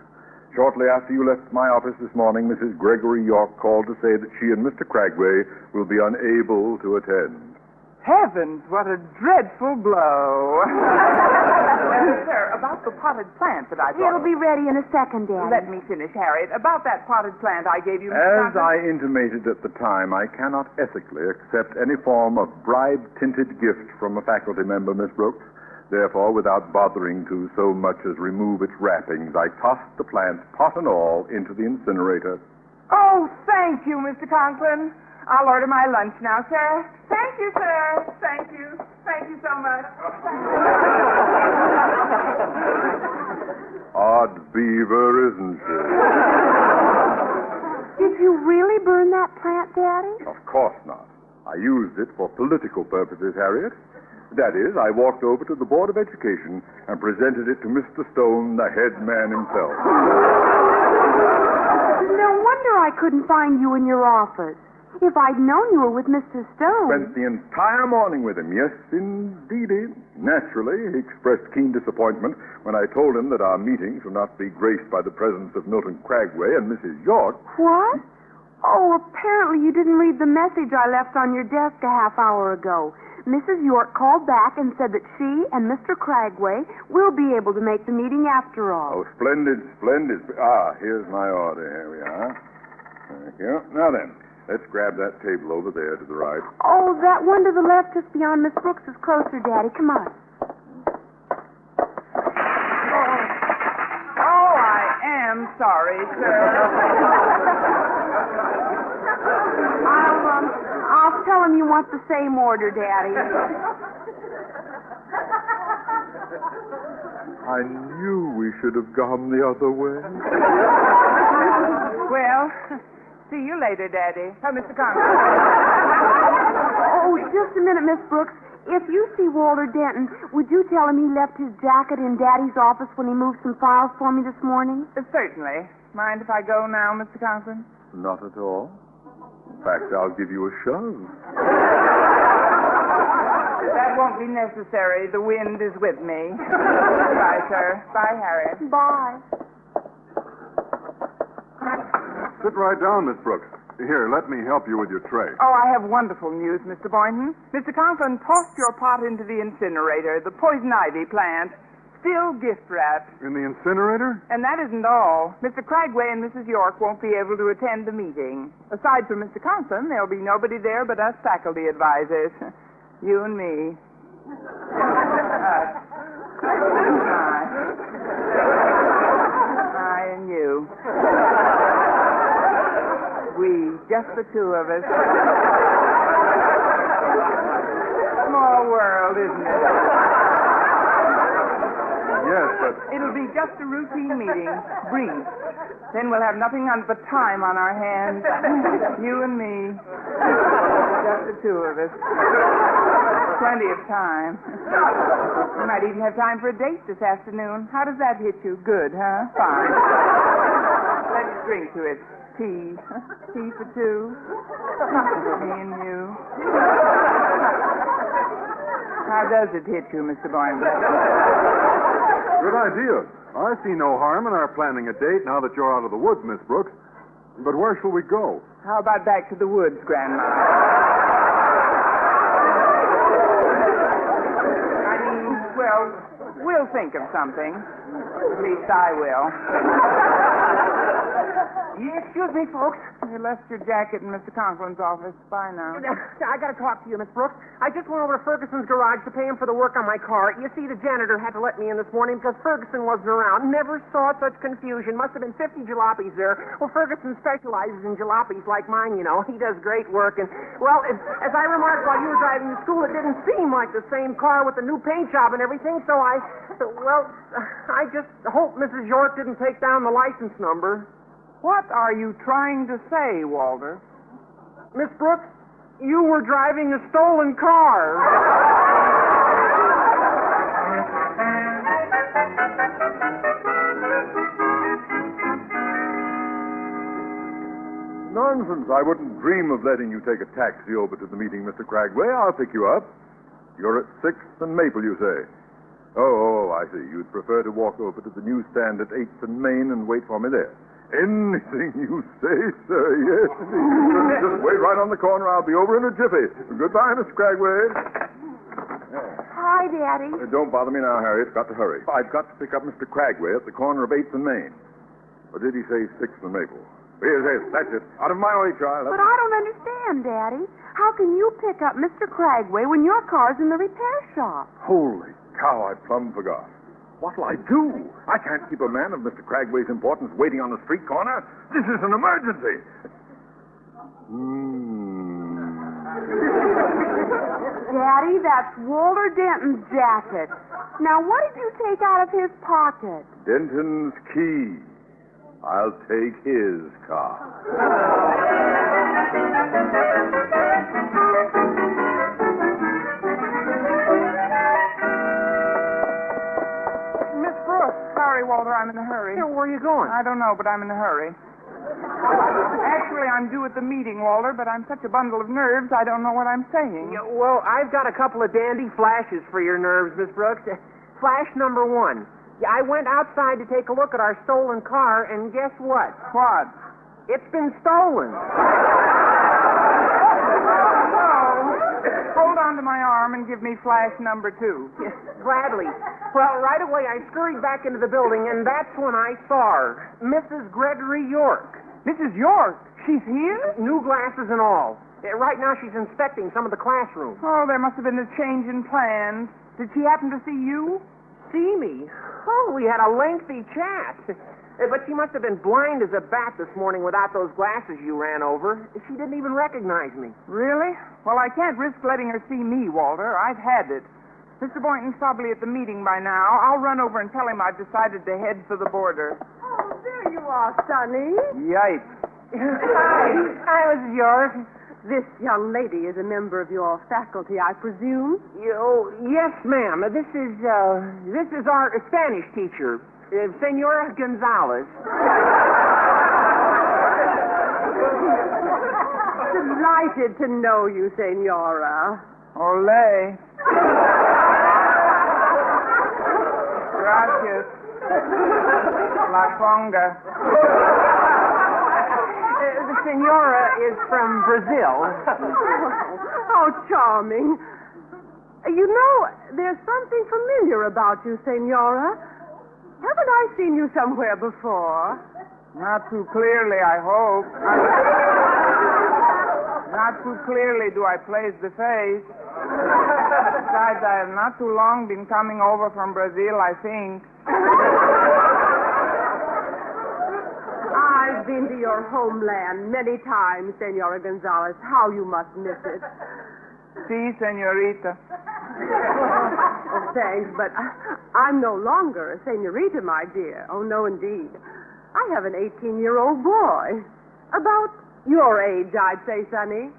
Speaker 14: Shortly after you left my office this morning, Mrs. Gregory York called to say that she and Mr. Cragway will be unable to attend.
Speaker 12: Heavens, what a dreadful blow. Sir, about the potted plant that I thought...
Speaker 15: It'll be ready in a second, Daddy.
Speaker 12: Let me finish, Harriet. About that potted plant I gave you, Mr.
Speaker 14: As
Speaker 12: Conklin.
Speaker 14: I intimated at the time, I cannot ethically accept any form of bribe-tinted gift from a faculty member, Miss Brooks. Therefore, without bothering to so much as remove its wrappings, I tossed the plant, pot and all, into the incinerator.
Speaker 12: Oh, thank you, Mr. Conklin. I'll order my lunch now, sir. Thank you, sir. Thank you. Thank you so much.
Speaker 14: Odd beaver, isn't it?
Speaker 15: Did you really burn that plant, Daddy?
Speaker 14: Of course not. I used it for political purposes, Harriet. That is, I walked over to the Board of Education and presented it to Mr. Stone, the head man himself.
Speaker 15: No wonder I couldn't find you in your office. If I'd known you were with Mr. Stone...
Speaker 14: Spent the entire morning with him, yes, indeedy. Naturally, he expressed keen disappointment when I told him that our meeting should not be graced by the presence of Milton Cragway and Mrs. York.
Speaker 15: What? Oh, apparently you didn't read the message I left on your desk a half hour ago. Mrs. York called back and said that she and Mr. Cragway will be able to make the meeting after all.
Speaker 14: Oh, splendid, splendid. Ah, here's my order. Here we are. Thank you. Now then, let's grab that table over there to the right.
Speaker 15: Oh, that one to the left just beyond Miss Brooks is closer, Daddy. Come on.
Speaker 12: Oh, I am sorry, sir.
Speaker 15: I'll tell him you want the same order, Daddy.
Speaker 14: I knew we should have gone the other way.
Speaker 12: Well, see you later, Daddy. Oh, Mr. Conklin.
Speaker 15: Oh, just a minute, Miss Brooks. If you see Walter Denton, would you tell him he left his jacket in Daddy's office when he moved some files for me this morning?
Speaker 12: Certainly. Mind if I go now, Mr. Conklin?
Speaker 14: Not at all. In fact, I'll give you a shove.
Speaker 12: That won't be necessary. The wind is with me. Bye, sir. Bye, Harriet.
Speaker 15: Bye.
Speaker 14: Sit right down, Miss Brooks. Here, let me help you with your tray.
Speaker 12: Oh, I have wonderful news, Mr. Boynton. Mr. Conklin tossed your pot into the incinerator, the poison ivy plant. Still gift wrapped.
Speaker 14: In the incinerator?
Speaker 12: And that isn't all. Mr. Cragway and Mrs. York won't be able to attend the meeting. Aside from Mr. Conklin, there'll be nobody there but us faculty advisors. You and me. I and you. We, just the two of us. Small world, isn't it?
Speaker 14: Yes, but...
Speaker 12: It'll be just a routine meeting. Brief. Then we'll have nothing but time on our hands. You and me. Just the two of us. Plenty of time. We might even have time for a date this afternoon. How does that hit you? Good, huh? Fine. Let's drink to it. Tea. Tea for two. Me and you. How does it hit you, Mr. Boynton?
Speaker 14: Good idea. I see no harm in our planning a date now that you're out of the woods, Miss Brooks. But where shall we go?
Speaker 12: How about back to the woods, Grandma? I mean, well, we'll think of something. At least I will.
Speaker 13: Excuse me, folks.
Speaker 10: You left your jacket in Mr. Conklin's office. Bye now.
Speaker 13: I got to talk to you, Miss Brooks. I just went over to Ferguson's garage to pay him for the work on my car. You see, the janitor had to let me in this morning because Ferguson wasn't around. Never saw such confusion. Must have been 50 jalopies there. Well, Ferguson specializes in jalopies like mine, you know. He does great work. And, well, as I remarked while you were driving to school, it didn't seem like the same car with the new paint job and everything, so I just hope Mrs. York didn't take down the license number.
Speaker 10: What are you trying to say, Walter?
Speaker 13: Miss Brooks, you were driving a stolen car.
Speaker 14: Nonsense. I wouldn't dream of letting you take a taxi over to the meeting, Mr. Cragway. I'll pick you up. You're at 6th and Maple, you say? Oh, I see. You'd prefer to walk over to the newsstand at 8th and Main and wait for me there. Anything you say, sir, yes. Just wait right on the corner. I'll be over in a jiffy. Goodbye, Mr. Cragway.
Speaker 15: Hi, Daddy.
Speaker 14: Don't bother me now, Harriet. Got to hurry. I've got to pick up Mr. Cragway at the corner of 8th and Main. Or did he say 6th and Maple? Yes, that's it. Out of my way, child.
Speaker 15: But I don't understand, Daddy. How can you pick up Mr. Cragway when your car's in the repair shop?
Speaker 14: Holy cow, I plumb forgot. What'll I do? I can't keep a man of Mr. Cragway's importance waiting on the street corner. This is an emergency.
Speaker 15: Daddy, that's Walter Denton's jacket. Now, what did you take out of his pocket?
Speaker 14: Denton's key. I'll take his car.
Speaker 10: Miss Brooks. Sorry, Walter, I'm in a hurry.
Speaker 13: Yeah, where are you going?
Speaker 10: I don't know, but I'm in a hurry. Actually, I'm due at the meeting, Walter, but I'm such a bundle of nerves, I don't know what I'm saying.
Speaker 13: Yeah, well, I've got a couple of dandy flashes for your nerves, Miss Brooks. Flash number 1. Yeah, I went outside to take a look at our stolen car, and guess what?
Speaker 10: What?
Speaker 13: It's been stolen.
Speaker 10: Hold on to my arm and give me flash number 2.
Speaker 13: Yeah, gladly. Well, right away I scurried back into the building, and that's when I saw her. Mrs. Gregory York.
Speaker 10: Mrs. York? She's here?
Speaker 13: New glasses and all. Right now she's inspecting some of the classrooms.
Speaker 10: Oh, there must have been a change in plans. Did she happen to see you?
Speaker 13: See me? Oh, we had a lengthy chat. But she must have been blind as a bat this morning without those glasses you ran over. She didn't even recognize me.
Speaker 10: Really? Well, I can't risk letting her see me, Walter. I've had it. Mr. Boynton's probably at the meeting by now. I'll run over and tell him I've decided to head for the border.
Speaker 15: Oh, there you are, Sonny.
Speaker 10: Yikes.
Speaker 13: Hi, Mrs. York.
Speaker 15: This young lady is a member of your faculty, I presume?
Speaker 13: Oh, yes, ma'am. This is our Spanish teacher, Senora Gonzalez.
Speaker 15: Delighted to know you, Senora.
Speaker 10: Ole. Gracias. La conga.
Speaker 13: The senora is from Brazil.
Speaker 15: Oh, charming. You know, there's something familiar about you, Senora. Haven't I seen you somewhere before?
Speaker 10: Not too clearly, I hope. Not too clearly do I place the face. Besides, I have not too long been coming over from Brazil, I think.
Speaker 15: I've been to your homeland many times, Senora Gonzalez. How you must miss it.
Speaker 10: Si, senorita.
Speaker 15: Oh, thanks, but I'm no longer a senorita, my dear. Oh, no, indeed. I have an 18-year-old boy. About your age, I'd say, Sonny.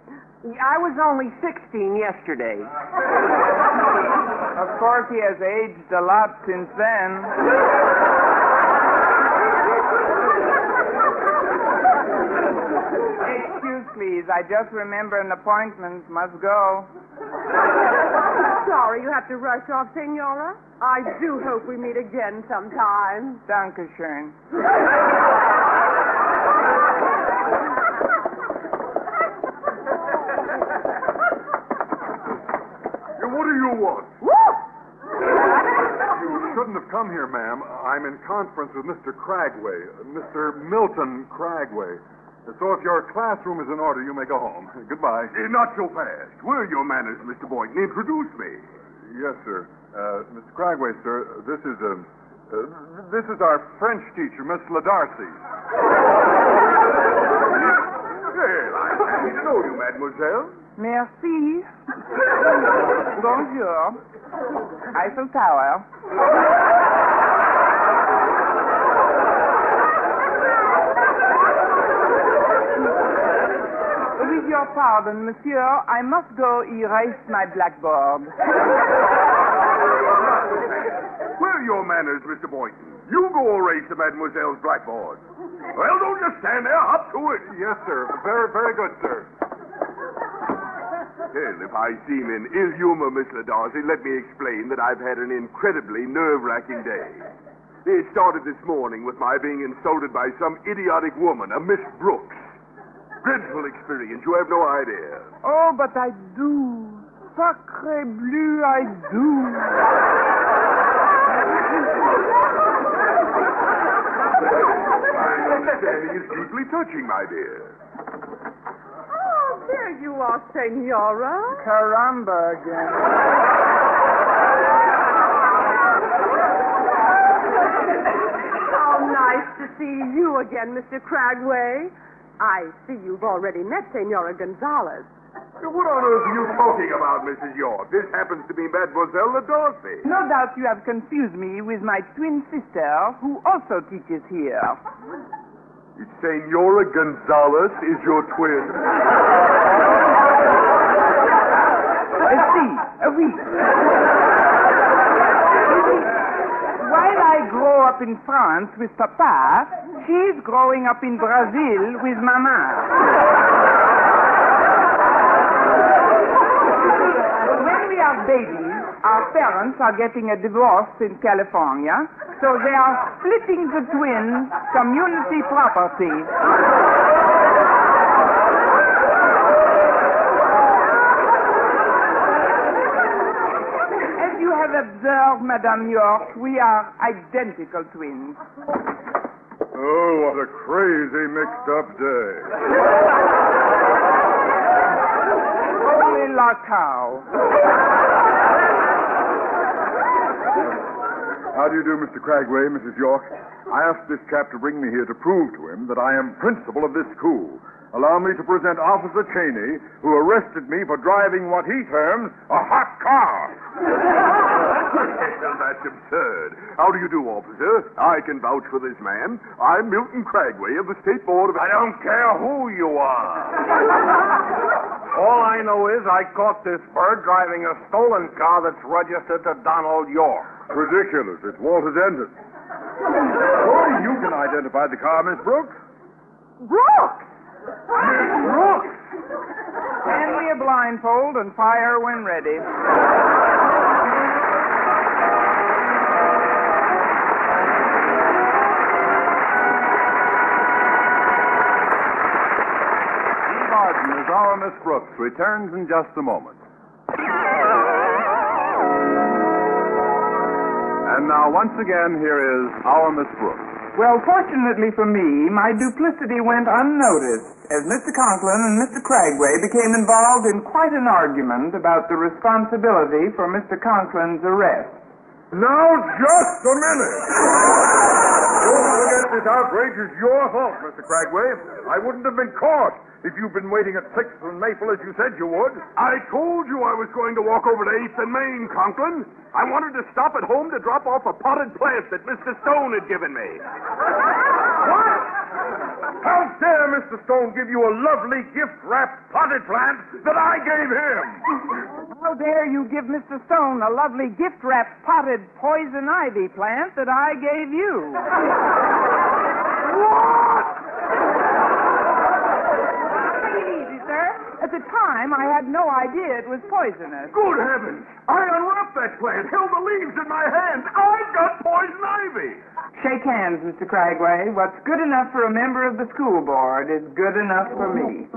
Speaker 13: I was only 16 yesterday.
Speaker 10: Of course, he has aged a lot since then. Excuse, please. I just remember an appointment. Must go.
Speaker 15: Sorry you have to rush off, Senora. I do hope we meet again sometime.
Speaker 10: Dankeschön.
Speaker 14: What do you want?
Speaker 15: Woo!
Speaker 14: You shouldn't have come here, ma'am. I'm in conference with Mr. Cragway, Mr. Milton Cragway. So if your classroom is in order, you may go home. Goodbye.
Speaker 16: Not so fast. Where are your manners, Mr. Boynton? Introduce me.
Speaker 14: Yes, sir. Mr. Cragway, sir, this is our French teacher, Miss LaDarcy.
Speaker 16: Well, I'm happy to know you, mademoiselle.
Speaker 10: Merci. Bonjour. Eiffel Tower. With your pardon, monsieur, I must go erase my blackboard.
Speaker 16: Where are your manners, Mr. Boynton? You go erase the mademoiselle's blackboard. Well, don't just stand there. Hop to it.
Speaker 14: Yes, sir. Very, very good, sir.
Speaker 16: Well, if I seem in ill humor, Miss LaDarcy, let me explain that I've had an incredibly nerve-wracking day. It started this morning with my being insulted by some idiotic woman, a Miss Brooks. Dreadful experience. You have no idea.
Speaker 10: Oh, but I do. Sacre bleu, I do.
Speaker 16: My understanding is deeply touching, my dear.
Speaker 17: Oh, there you are, Senora.
Speaker 10: Caramba again.
Speaker 17: How nice to see you again, Mr. Cragway. I see you've already met Senora Gonzalez.
Speaker 16: What on earth are you talking about, Mrs. York? This happens to be Mademoiselle LaDarcy.
Speaker 10: No doubt you have confused me with my twin sister, who also teaches here.
Speaker 16: Senora Gonzalez is your twin?
Speaker 10: Oui. While I grow up in France with Papa, she's growing up in Brazil with Mama. When we are babies, our parents are getting a divorce in California, so they are splitting the twins' community property. As you have observed, Madame York, we are identical twins.
Speaker 14: Oh, what a crazy mixed-up day.
Speaker 10: Only la cow.
Speaker 14: How do you do, Mr. Cragway, Mrs. York? I asked this chap to bring me here to prove to him that I am principal of this school. Allow me to present Officer Cheney, who arrested me for driving what he terms a hot car.
Speaker 16: Well, that's absurd. How do you do, officer? I can vouch for this man. I'm Milton Cragway of the State Board of...
Speaker 20: I don't care who you are. All I know is I caught this bird driving a stolen car that's registered to Donald York.
Speaker 14: Ridiculous. It's Walter Denton. Surely you can identify the car, Miss Brooks.
Speaker 10: Brooks!
Speaker 14: Miss Brooks!
Speaker 10: Hand me a blindfold and fire when ready.
Speaker 11: As our Miss Brooks returns in just a moment. And now, once again, here is our Miss Brooks.
Speaker 10: Well, fortunately for me, my duplicity went unnoticed as Mr. Conklin and Mr. Cragway became involved in quite an argument about the responsibility for Mr. Conklin's arrest.
Speaker 14: Now, just a minute. Don't forget this outrage is your fault, Mr. Cragway. I wouldn't have been caught if you'd been waiting at 6th and Maple as you said you would.
Speaker 16: I told you I was going to walk over to 8th and Main, Conklin. I wanted to stop at home to drop off a potted plant that Mr. Stone had given me.
Speaker 14: What? How dare Mr. Stone give you a lovely gift-wrapped potted plant that I gave him?
Speaker 10: How dare you give Mr. Stone a lovely gift-wrapped potted poison ivy plant that I gave you?
Speaker 14: What?
Speaker 10: Easy, sir. At the time, I had no idea it was poisonous.
Speaker 16: Good heavens! I unwrapped that plant, held the leaves in my hands. I've got poison ivy.
Speaker 10: Shake hands, Mr. Cragway. What's good enough for a member of the school board is good enough for me.